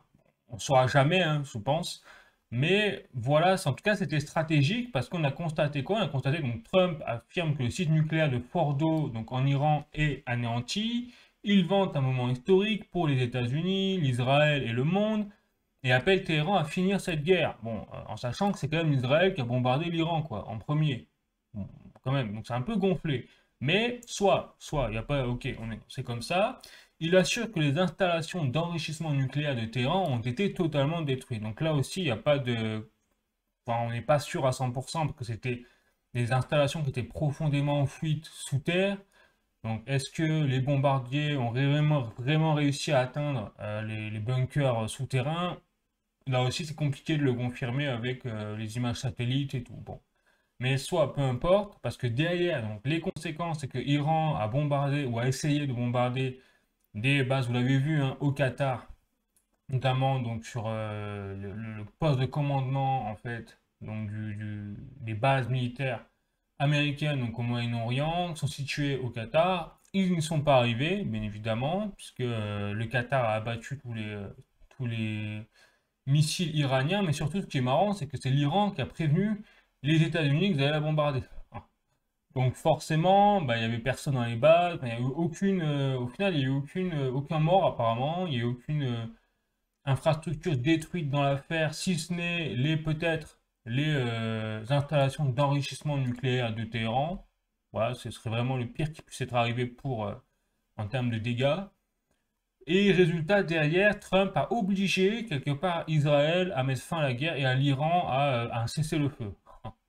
on ne saura jamais, hein, je pense. Mais voilà, en tout cas, c'était stratégique parce qu'on a constaté quoi? On a constaté donc Trump affirme que le site nucléaire de Fordo, donc en Iran, est anéanti. Il vante un moment historique pour les États-Unis, l'Israël et le monde et appelle Téhéran à finir cette guerre. Bon, en sachant que c'est quand même l'Israël qui a bombardé l'Iran, quoi, en premier. Bon, quand même, donc c'est un peu gonflé. Mais il n'y a pas, ok, c'est comme ça. Il assure que les installations d'enrichissement nucléaire de Téhéran ont été totalement détruites. Donc là aussi, il n'y a pas de... Enfin, on n'est pas sûr à 100% parce que c'était des installations qui étaient profondément enfouies sous terre. Donc est-ce que les bombardiers ont vraiment réussi à atteindre les bunkers souterrains? Là aussi, c'est compliqué de le confirmer avec les images satellites et tout. Bon. Mais soit, peu importe, parce que derrière, donc, les conséquences, c'est que l'Iran a bombardé ou a essayé de bombarder des bases, vous l'avez vu, hein, au Qatar, notamment donc sur le poste de commandement en fait, donc des bases militaires américaines donc au Moyen-Orient, sont situées au Qatar. Ils n'y sont pas arrivés, bien évidemment, puisque le Qatar a abattu tous les missiles iraniens, mais surtout ce qui est marrant, c'est que c'est l'Iran qui a prévenu les États-Unis qu'ils allaient la bombarder. Donc forcément, bah, il n'y avait personne dans les bases, il n'y a eu aucune, au final, il n'y a eu aucun mort apparemment, il n'y a eu aucune infrastructure détruite dans l'affaire, si ce n'est peut-être les installations d'enrichissement nucléaire de Téhéran. Voilà, ce serait vraiment le pire qui puisse être arrivé en termes de dégâts. Et résultat, derrière, Trump a obligé quelque part Israël à mettre fin à la guerre et à l'Iran à un cessez-le-feu.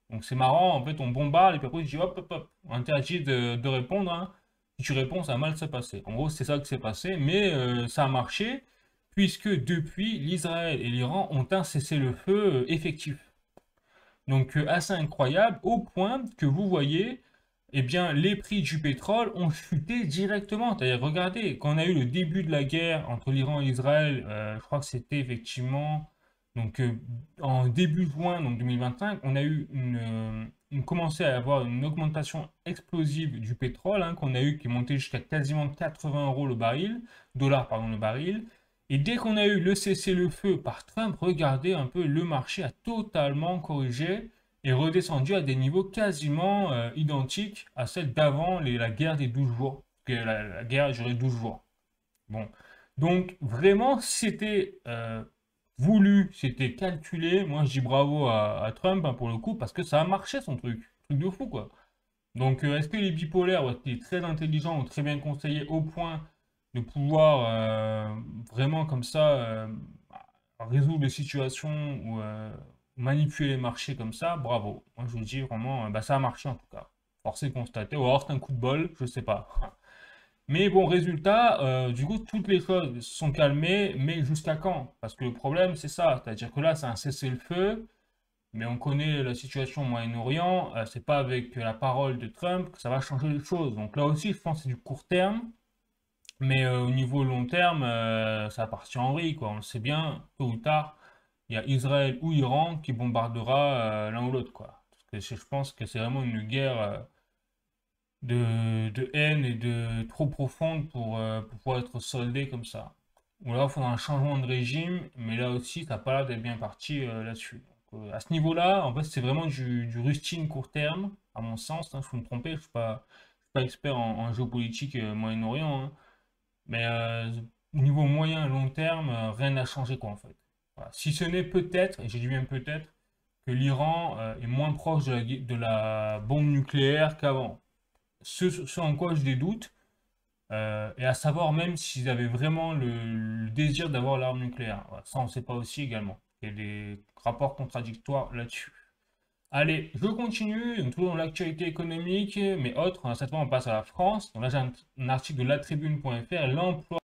Donc c'est marrant, en fait, on bombarde et puis après, je dis hop, hop, hop, on interdit de répondre, hein. Si tu réponds, ça va mal se passer. En gros, c'est ça qui s'est passé, mais ça a marché, puisque depuis, l'Israël et l'Iran ont un cessez-le-feu effectif. Donc assez incroyable, au point que vous voyez, eh bien, les prix du pétrole ont chuté directement. C'est-à-dire, regardez, quand on a eu le début de la guerre entre l'Iran et Israël, je crois que c'était effectivement donc, en début juin donc 2025, on a eu commencé à avoir une augmentation explosive du pétrole, hein, qu'on a eu qui est monté jusqu'à quasiment 80 euros le baril, dollars pardon le baril. Et dès qu'on a eu le cessez-le-feu par Trump, regardez un peu, le marché a totalement corrigé et redescendu à des niveaux quasiment identiques à celles d'avant la guerre des 12 jours. Parce que la guerre a duré 12 jours. Bon. Donc, vraiment, c'était voulu, c'était calculé. Moi, je dis bravo à Trump hein, pour le coup, parce que ça a marché son truc. Truc de fou, quoi. Donc, est-ce que les bipolaires ont été très intelligents ou très bien conseillés au point de pouvoir vraiment comme ça résoudre des situations ou manipuler les marchés comme ça? Bravo. Moi, je vous dis vraiment, bah, ça a marché en tout cas. Force est de constater. Ou alors c'est un coup de bol, je sais pas. Mais bon, résultat, du coup, toutes les choses se sont calmées, mais jusqu'à quand? Parce que le problème, c'est ça. C'est-à-dire que là, c'est un cessez-le-feu. Mais on connaît la situation au Moyen-Orient, c'est pas avec la parole de Trump que ça va changer les choses. Donc là aussi, je pense que c'est du court terme, mais au niveau long terme, ça partit en vrille, quoi. On le sait bien, tôt ou tard, il y a Israël ou Iran qui bombardera l'un ou l'autre, quoi. Parce que je pense que c'est vraiment une guerre de haine et de trop profonde pour pouvoir être soldée comme ça. Ou là, il faudra un changement de régime, mais là aussi, ça n'a pas l'air d'être bien parti là-dessus. Donc, à ce niveau-là, en fait, c'est vraiment du rustine court terme, à mon sens. Hein, je peux me tromper, je suis pas expert en géopolitique Moyen-Orient, hein, mais au niveau moyen et long terme, rien n'a changé, quoi, en fait. Voilà. Si ce n'est peut-être, et j'ai dit bien peut-être, que l'Iran est moins proche de la bombe nucléaire qu'avant. Ce en quoi j'ai des doutes, et à savoir même s'ils avaient vraiment le désir d'avoir l'arme nucléaire. Voilà, ça, on ne sait pas aussi également. Il y a des rapports contradictoires là-dessus. Allez, je continue, donc toujours dans l'actualité économique, mais autre. Cette fois, on passe à la France. Donc là, j'ai un article de latribune.fr. L'emploi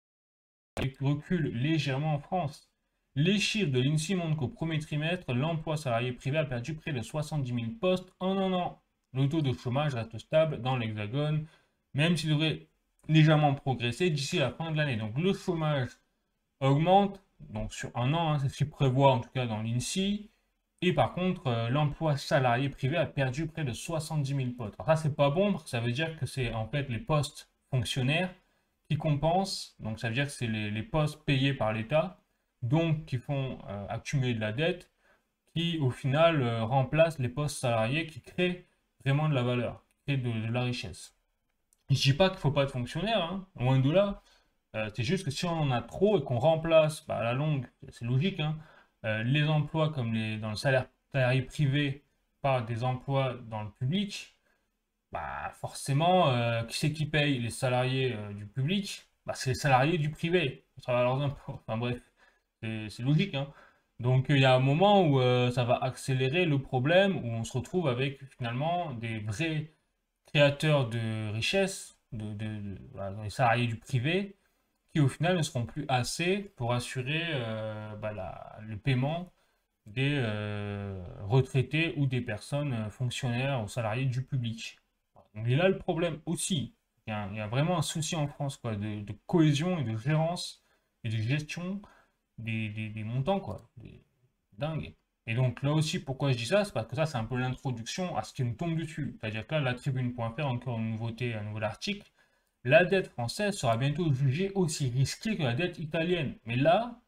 recule légèrement en France. Les chiffres de l'INSEE montrent qu'au premier trimestre, l'emploi salarié privé a perdu près de 70 000 postes en un an. Le taux de chômage reste stable dans l'Hexagone, même s'il devrait légèrement progresser d'ici la fin de l'année. Donc le chômage augmente, donc sur un an, hein, c'est ce qu'il prévoit en tout cas dans l'INSEE. Et par contre, l'emploi salarié privé a perdu près de 70 000 postes. Alors ça, c'est pas bon, parce que ça veut dire que c'est en fait les postes fonctionnaires qui compensent. Donc ça veut dire que c'est les postes payés par l'État, donc qui font accumuler de la dette, qui au final remplacent les postes salariés qui créent vraiment de la valeur, qui créent de la richesse. Je dis pas qu'il ne faut pas être fonctionnaire, hein, loin de là. C'est juste que si on en a trop et qu'on remplace, bah, à la longue, c'est logique, hein, les emplois comme dans le salaire salarié privé par des emplois dans le public, bah forcément, qui c'est qui paye les salariés du public? Bah, c'est les salariés du privé, à travers leurs impôts. Enfin bref, c'est logique, hein. Donc il y a un moment où ça va accélérer le problème, où on se retrouve avec finalement des vrais créateurs de richesse, voilà, dans les salariés du privé, qui au final ne seront plus assez pour assurer bah, le paiement des retraités ou des personnes fonctionnaires ou salariés du public. Donc, il est là le problème aussi. Il y a vraiment un souci en France quoi, de cohésion et de gérance et de gestion des montants, quoi. Dingue. Et donc là aussi, pourquoi je dis ça, c'est parce que ça, c'est un peu l'introduction à ce qui nous tombe dessus. C'est-à-dire que là, la tribune.fr, encore une nouveauté, un nouvel article, la dette française sera bientôt jugée aussi risquée que la dette italienne. Mais là,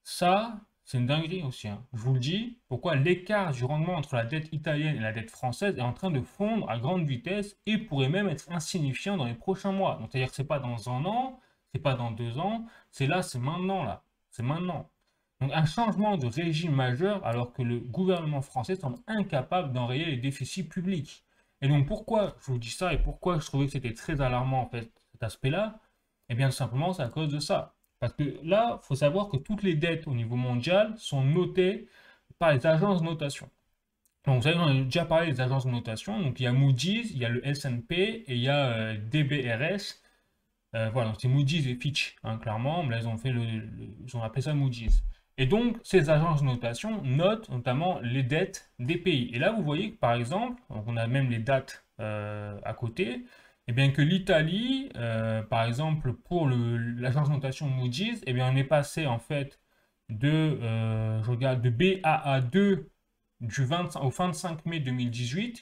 ça, c'est une dinguerie aussi, hein. Je vous le dis, pourquoi l'écart du rendement entre la dette italienne et la dette française est en train de fondre à grande vitesse et pourrait même être insignifiant dans les prochains mois. Donc, c'est-à-dire que c'est pas dans un an, c'est pas dans 2 ans, c'est là, c'est maintenant, là. C'est maintenant. Donc, un changement de régime majeur alors que le gouvernement français semble incapable d'enrayer les déficits publics. Et donc, pourquoi je vous dis ça et pourquoi je trouvais que c'était très alarmant, en fait, cet aspect-là? Eh bien, tout simplement, c'est à cause de ça. Parce que là, il faut savoir que toutes les dettes au niveau mondial sont notées par les agences de notation. Donc, vous savez, on a déjà parlé des agences de notation. Donc, il y a Moody's, il y a le S&P et il y a DBRS. Voilà, c'est Moody's et Fitch, hein, clairement. Mais là, ils ont appelé ça Moody's. Et donc, ces agences de notation notent notamment les dettes des pays. Et là, vous voyez que, par exemple, donc on a même les dates à côté, et bien que l'Italie, par exemple, pour l'agence de notation Moody's, et bien on est passé en fait je regarde, de BAA2 au 25 mai 2018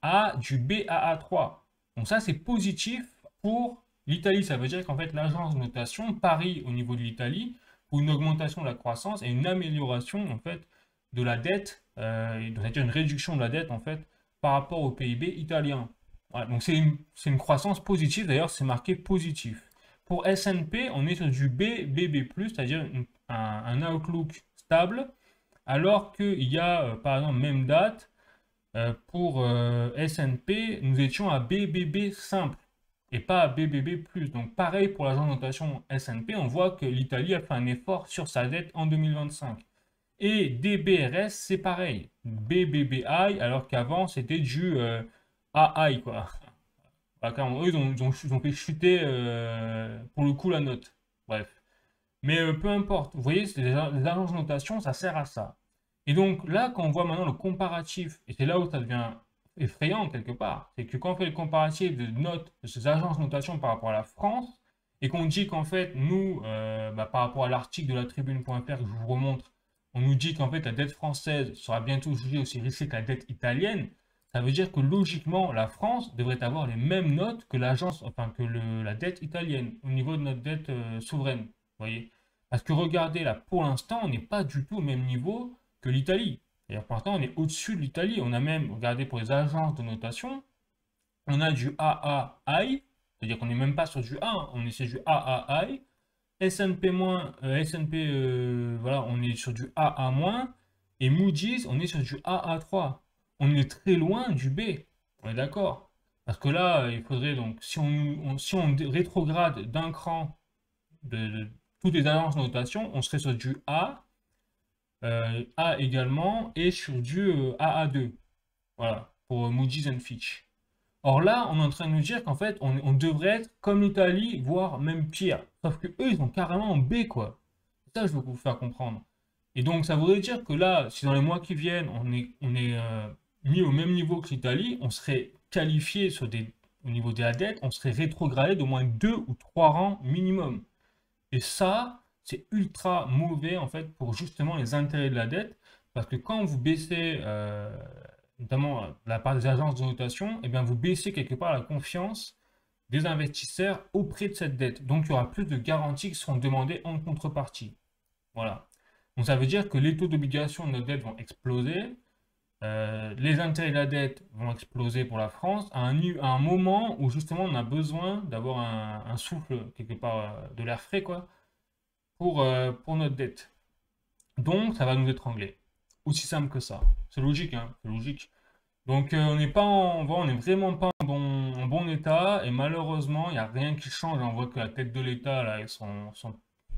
à du BAA3. Donc ça, c'est positif pour l'Italie. Ça veut dire qu'en fait, l'agence de notation parie au niveau de l'Italie pour une augmentation de la croissance et une amélioration en fait de la dette, c'est-à-dire une réduction de la dette en fait par rapport au PIB italien. Voilà, donc c'est une croissance positive, d'ailleurs c'est marqué positif. Pour S&P, on est sur du BBB+, c'est-à-dire un outlook stable, alors qu'il y a par exemple même date, pour S&P, nous étions à BBB simple et pas à BBB+. Donc pareil pour l'agent de notation S&P, on voit que l'Italie a fait un effort sur sa dette en 2025. Et DBRS, c'est pareil. BBBI, alors qu'avant, c'était du AI, quoi. Eux, ils ont fait chuter, pour le coup, la note. Bref. Mais peu importe. Vous voyez, les agences de notation, ça sert à ça. Et donc là, quand on voit maintenant le comparatif, et c'est là où ça devient effrayant quelque part, c'est que quand on fait le comparatif de notes de ces agences de notation par rapport à la France, et qu'on dit qu'en fait, nous, par rapport à l'article de la tribune.fr que je vous remontre, on nous dit qu'en fait la dette française sera bientôt jugée aussi risquée que la dette italienne, ça veut dire que logiquement, la France devrait avoir les mêmes notes que la dette italienne au niveau de notre dette souveraine. Vous voyez? Parce que regardez là, pour l'instant, on n'est pas du tout au même niveau que l'Italie. D'ailleurs, pour l'instant, on est au-dessus de l'Italie. On a même, regardez pour les agences de notation, on a du AAI, c'est-à-dire qu'on n'est même pas sur du A, hein, on est sur du AAI. S&P S&P, voilà, on est sur du AA-, et Moody's, on est sur du AA3. On est très loin du B. On est d'accord. Parce que là, il faudrait donc, si on rétrograde d'un cran de toutes les agences de notation, on serait sur du A, A également, et sur du AA2. Voilà, pour Moody's and Fitch. Or là, on est en train de nous dire qu'en fait, on devrait être comme l'Italie, voire même pire. Sauf que eux, ils sont carrément en B, quoi. C'est ça que je veux vous faire comprendre. Et donc, ça voudrait dire que là, si dans les mois qui viennent, on est mis au même niveau que l'Italie, on serait qualifié au niveau de la dette, on serait rétrogradé d'au moins 2 ou 3 rangs minimum. Et ça, c'est ultra mauvais en fait pour justement les intérêts de la dette, parce que quand vous baissez, notamment de la part des agences de notation, eh bien vous baissez quelque part la confiance des investisseurs auprès de cette dette. Donc il y aura plus de garanties qui seront demandées en contrepartie. Voilà. Donc ça veut dire que les taux d'obligation de notre dette vont exploser, les intérêts de la dette vont exploser pour la France à un moment où justement on a besoin d'avoir un souffle quelque part, de l'air frais quoi, pour notre dette. Donc, ça va nous étrangler. Aussi simple que ça. C'est logique, hein, c'est logique. Donc, on n'est pas on est vraiment pas en bon état, et malheureusement, il n'y a rien qui change. On voit que la tête de l'État, là, ils se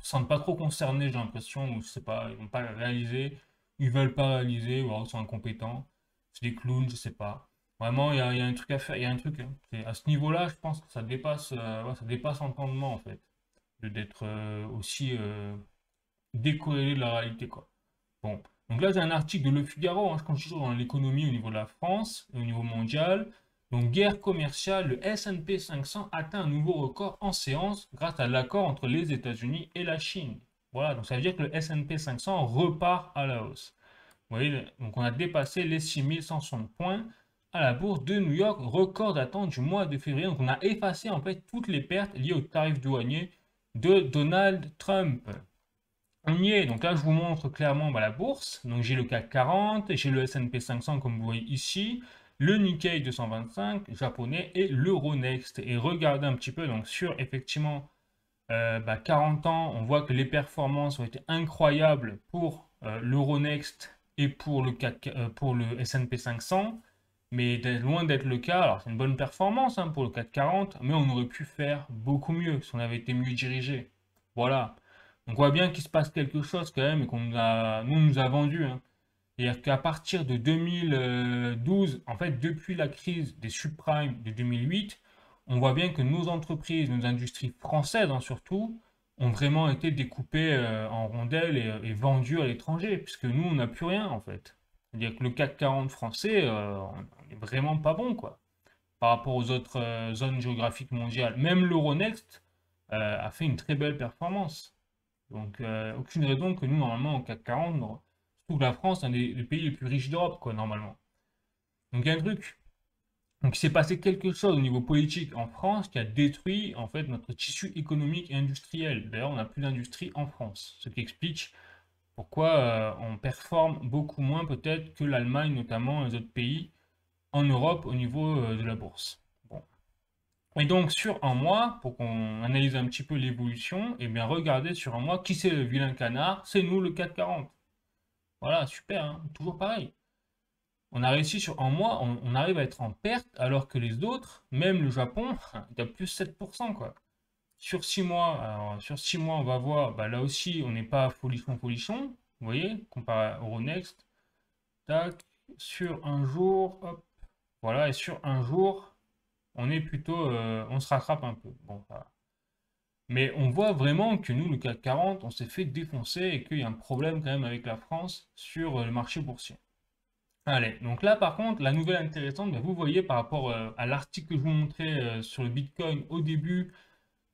sentent pas trop concernés, j'ai l'impression, ou je sais pas, ils vont pas réaliser, ils veulent pas réaliser, ou alors ils sont incompétents. C'est des clowns, je sais pas. Vraiment, il y a un truc à faire, il y a un truc, hein. À ce niveau-là, je pense que ça dépasse l'entendement, en fait, d'être aussi décorrélé de la réalité, quoi. Bon, donc là j'ai un article de Le Figaro, hein, je continue toujours dans l'économie au niveau de la France et au niveau mondial. Donc guerre commerciale, le S&P 500 atteint un nouveau record en séance grâce à l'accord entre les États-Unis et la Chine. Voilà, donc ça veut dire que le S&P 500 repart à la hausse. Vous voyez, donc on a dépassé les 6160 points à la bourse de New York, record d'attente du mois de février. Donc on a effacé en fait toutes les pertes liées aux tarifs douaniers de Donald Trump. On y est, donc là je vous montre clairement la bourse. Donc j'ai le CAC 40, j'ai le S&P 500 comme vous voyez ici, le Nikkei 225 japonais et l'Euronext. Et regardez un petit peu donc sur effectivement 40 ans, on voit que les performances ont été incroyables pour l'Euronext et pour pour le S&P 500, mais loin d'être le cas. Alors c'est une bonne performance pour le CAC 40, mais on aurait pu faire beaucoup mieux si on avait été mieux dirigé. Voilà. Donc on voit bien qu'il se passe quelque chose quand même et nous, on nous a vendu. C'est-à-dire qu'à partir de 2012, en fait, depuis la crise des subprimes de 2008, on voit bien que nos entreprises, nos industries françaises surtout, ont vraiment été découpées en rondelles et vendues à l'étranger, puisque nous, on n'a plus rien en fait. C'est-à-dire que le CAC 40 français, on n'est vraiment pas bon, quoi, par rapport aux autres zones géographiques mondiales. Même l'Euronext a fait une très belle performance. Donc, aucune raison que nous, normalement, au CAC 40, surtout que la France, est un des pays les plus riches d'Europe, quoi, normalement. Donc, il y a un truc. Donc, il s'est passé quelque chose au niveau politique en France qui a détruit, en fait, notre tissu économique et industriel. D'ailleurs, on n'a plus d'industrie en France, ce qui explique pourquoi on performe beaucoup moins, peut-être, que l'Allemagne, notamment, et les autres pays en Europe au niveau de la bourse. Bon. Et donc, sur un mois, pour qu'on analyse un petit peu l'évolution, et bien, regardez sur un mois, qui c'est le vilain canard? C'est nous, le CAC 40. Voilà, super, toujours pareil. On a réussi sur un mois, on arrive à être en perte, alors que les autres, même le Japon, il y a plus 7%, quoi. Sur 6 mois, alors, sur 6 mois, on va voir, là aussi, on n'est pas folichon, folichon, vous voyez, comparé à Euronext. Tac, sur un jour, hop, voilà, et sur un jour, on est plutôt, on se rattrape un peu. Bon, voilà. Mais on voit vraiment que nous, le CAC 40, on s'est fait défoncer et qu'il y a un problème quand même avec la France sur le marché boursier. Allez, donc là par contre, la nouvelle intéressante, vous voyez par rapport à l'article que je vous montrais sur le Bitcoin au début,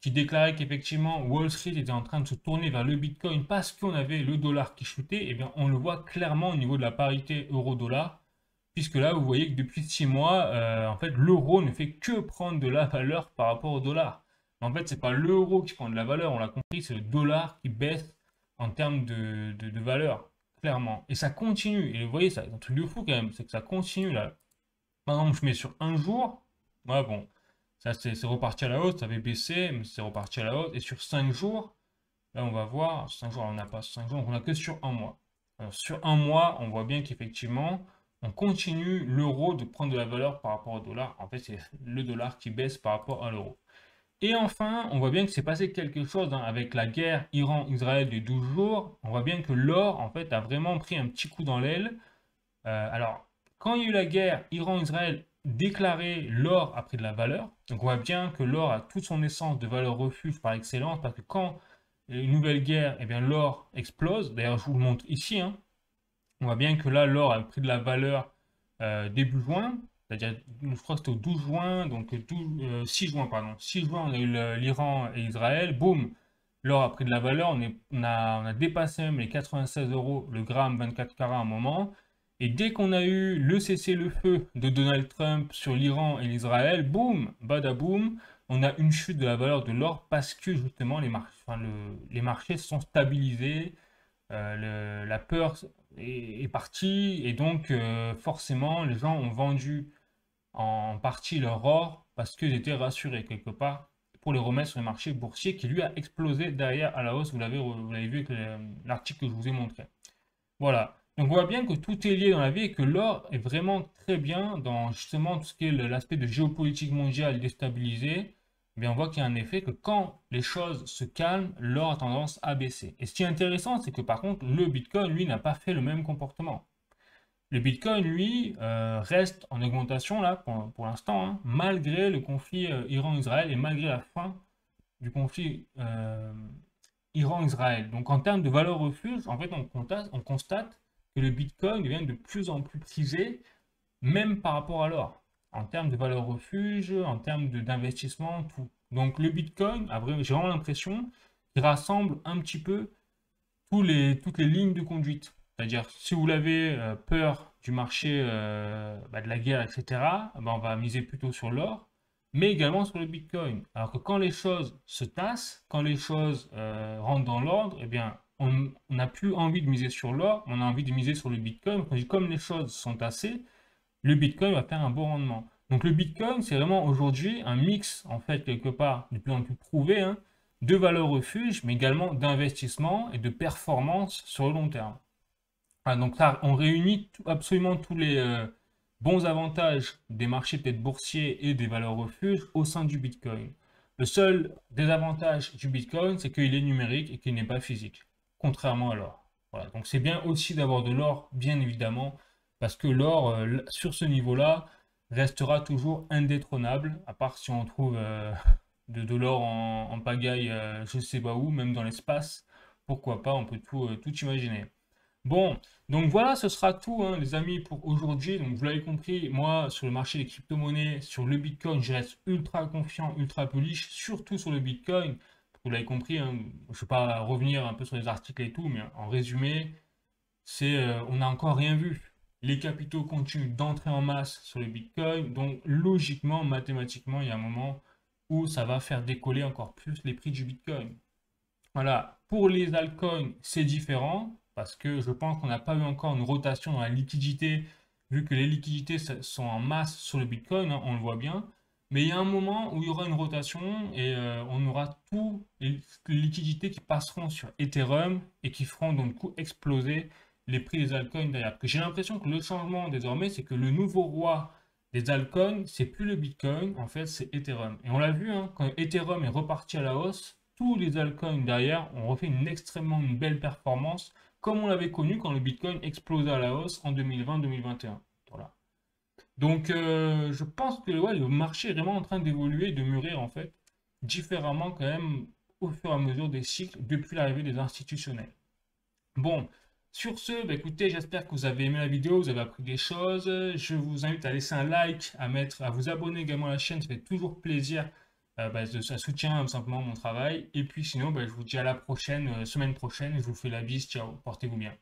qui déclarait qu'effectivement Wall Street était en train de se tourner vers le Bitcoin parce qu'on avait le dollar qui chutait, et bien on le voit clairement au niveau de la parité euro-dollar, puisque là vous voyez que depuis 6 mois, en fait l'euro ne fait que prendre de la valeur par rapport au dollar. En fait, c'est pas l'euro qui prend de la valeur, on l'a compris, c'est le dollar qui baisse en termes de valeur, clairement. Et ça continue. Et vous voyez, c'est un truc de fou quand même, c'est que ça continue là. Par exemple, je mets sur un jour, ouais, bon, ça c'est reparti à la hausse, ça avait baissé, mais c'est reparti à la hausse. Et sur 5 jours, là on va voir, 5 jours, on n'a pas 5 jours, donc on a que sur un mois. Alors, sur un mois, on voit bien qu'effectivement, on continue l'euro de prendre de la valeur par rapport au dollar. En fait, c'est le dollar qui baisse par rapport à l'euro. Et enfin, on voit bien que c'est passé quelque chose avec la guerre Iran-Israël de 12 jours. On voit bien que l'or, en fait, a vraiment pris un petit coup dans l'aile. Alors, quand il y a eu la guerre Iran-Israël, déclaré, l'or a pris de la valeur. Donc on voit bien que l'or a toute son essence de valeur refuge par excellence, parce que quand il y a une nouvelle guerre, eh bien l'or explose. D'ailleurs, je vous le montre ici. On voit bien que là, l'or a pris de la valeur début juin, c'est-à-dire, je crois que c'était au 12 juin, donc 6 juin, pardon. 6 juin, on a eu l'Iran et Israël, boum, l'or a pris de la valeur, on a dépassé même les 96 euros le gramme 24 carats à un moment. Et dès qu'on a eu le cessez-le-feu de Donald Trump sur l'Iran et l'Israël, boum, badaboum, on a une chute de la valeur de l'or parce que justement les marchés se sont stabilisés, la peur est partie et donc forcément les gens ont vendu en partie leur or parce qu'ils étaient rassurés quelque part pour les remettre sur les marchés boursiers qui lui a explosé derrière à la hausse. Vous l'avez vu avec l'article que je vous ai montré. Voilà. Donc on voit bien que tout est lié dans la vie et que l'or est vraiment très bien dans justement tout ce qui est l'aspect de géopolitique mondiale déstabilisée. Eh bien, on voit qu'il y a un effet que quand les choses se calment, l'or a tendance à baisser. Et ce qui est intéressant, c'est que par contre, le Bitcoin, lui, n'a pas fait le même comportement. Le Bitcoin, lui, reste en augmentation là pour l'instant, malgré le conflit Iran-Israël et malgré la fin du conflit Iran-Israël. Donc en termes de valeur refuge, en fait, on constate que le Bitcoin devient de plus en plus prisé, même par rapport à l'or, en termes de valeur refuge, en termes d'investissement, tout. Donc le Bitcoin, j'ai vraiment l'impression qu'il rassemble un petit peu toutes les lignes de conduite. C'est-à-dire, si vous avez peur du marché, de la guerre, etc., on va miser plutôt sur l'or, mais également sur le Bitcoin. Alors que quand les choses se tassent, quand les choses rentrent dans l'ordre, eh bien, on n'a plus envie de miser sur l'or, on a envie de miser sur le Bitcoin. Comme les choses sont tassées, le Bitcoin va faire un bon rendement. Donc le Bitcoin, c'est vraiment aujourd'hui un mix, en fait, quelque part, de plus en plus prouvé, hein, de valeur refuge, mais également d'investissement et de performance sur le long terme. Ah, donc là, on réunit absolument tous les bons avantages des marchés peut-être boursiers et des valeurs refuges au sein du Bitcoin. Le seul désavantage du Bitcoin, c'est qu'il est numérique et qu'il n'est pas physique, contrairement à l'or. Voilà, donc c'est bien aussi d'avoir de l'or, bien évidemment, parce que l'or, sur ce niveau-là, restera toujours indétrônable, à part si on trouve de l'or en pagaille, je sais pas où, même dans l'espace. Pourquoi pas, on peut tout imaginer. Bon, donc voilà, ce sera tout, hein, les amis, pour aujourd'hui. Donc vous l'avez compris, moi, sur le marché des crypto-monnaies, sur le Bitcoin, je reste ultra confiant, ultra bullish, surtout sur le Bitcoin. Vous l'avez compris, hein, je ne vais pas revenir un peu sur les articles et tout, mais en résumé, on n'a encore rien vu. Les capitaux continuent d'entrer en masse sur le Bitcoin, donc logiquement, mathématiquement, il y a un moment où ça va faire décoller encore plus les prix du Bitcoin. Voilà, pour les altcoins, c'est différent parce que je pense qu'on n'a pas eu encore une rotation dans la liquidité, vu que les liquidités sont en masse sur le Bitcoin, hein, on le voit bien. Mais il y a un moment où il y aura une rotation et on aura toutes les liquidités qui passeront sur Ethereum et qui feront donc du coup exploser les prix des altcoins derrière. Parce que j'ai l'impression que le changement désormais, c'est que le nouveau roi des altcoins, c'est plus le Bitcoin, en fait, c'est Ethereum. Et on l'a vu, hein, quand Ethereum est reparti à la hausse, tous les altcoins derrière ont refait une belle performance, comme on l'avait connu quand le Bitcoin explosait à la hausse en 2020-2021. Voilà. Donc, je pense que ouais, le marché est vraiment en train d'évoluer et de mûrir, en fait, différemment quand même au fur et à mesure des cycles depuis l'arrivée des institutionnels. Bon, sur ce, écoutez, j'espère que vous avez aimé la vidéo, vous avez appris des choses. Je vous invite à laisser un like, à vous abonner également à la chaîne, ça fait toujours plaisir. Ça soutient simplement mon travail. Et puis sinon, je vous dis à la prochaine, semaine prochaine. Je vous fais la bise. Ciao, portez-vous bien.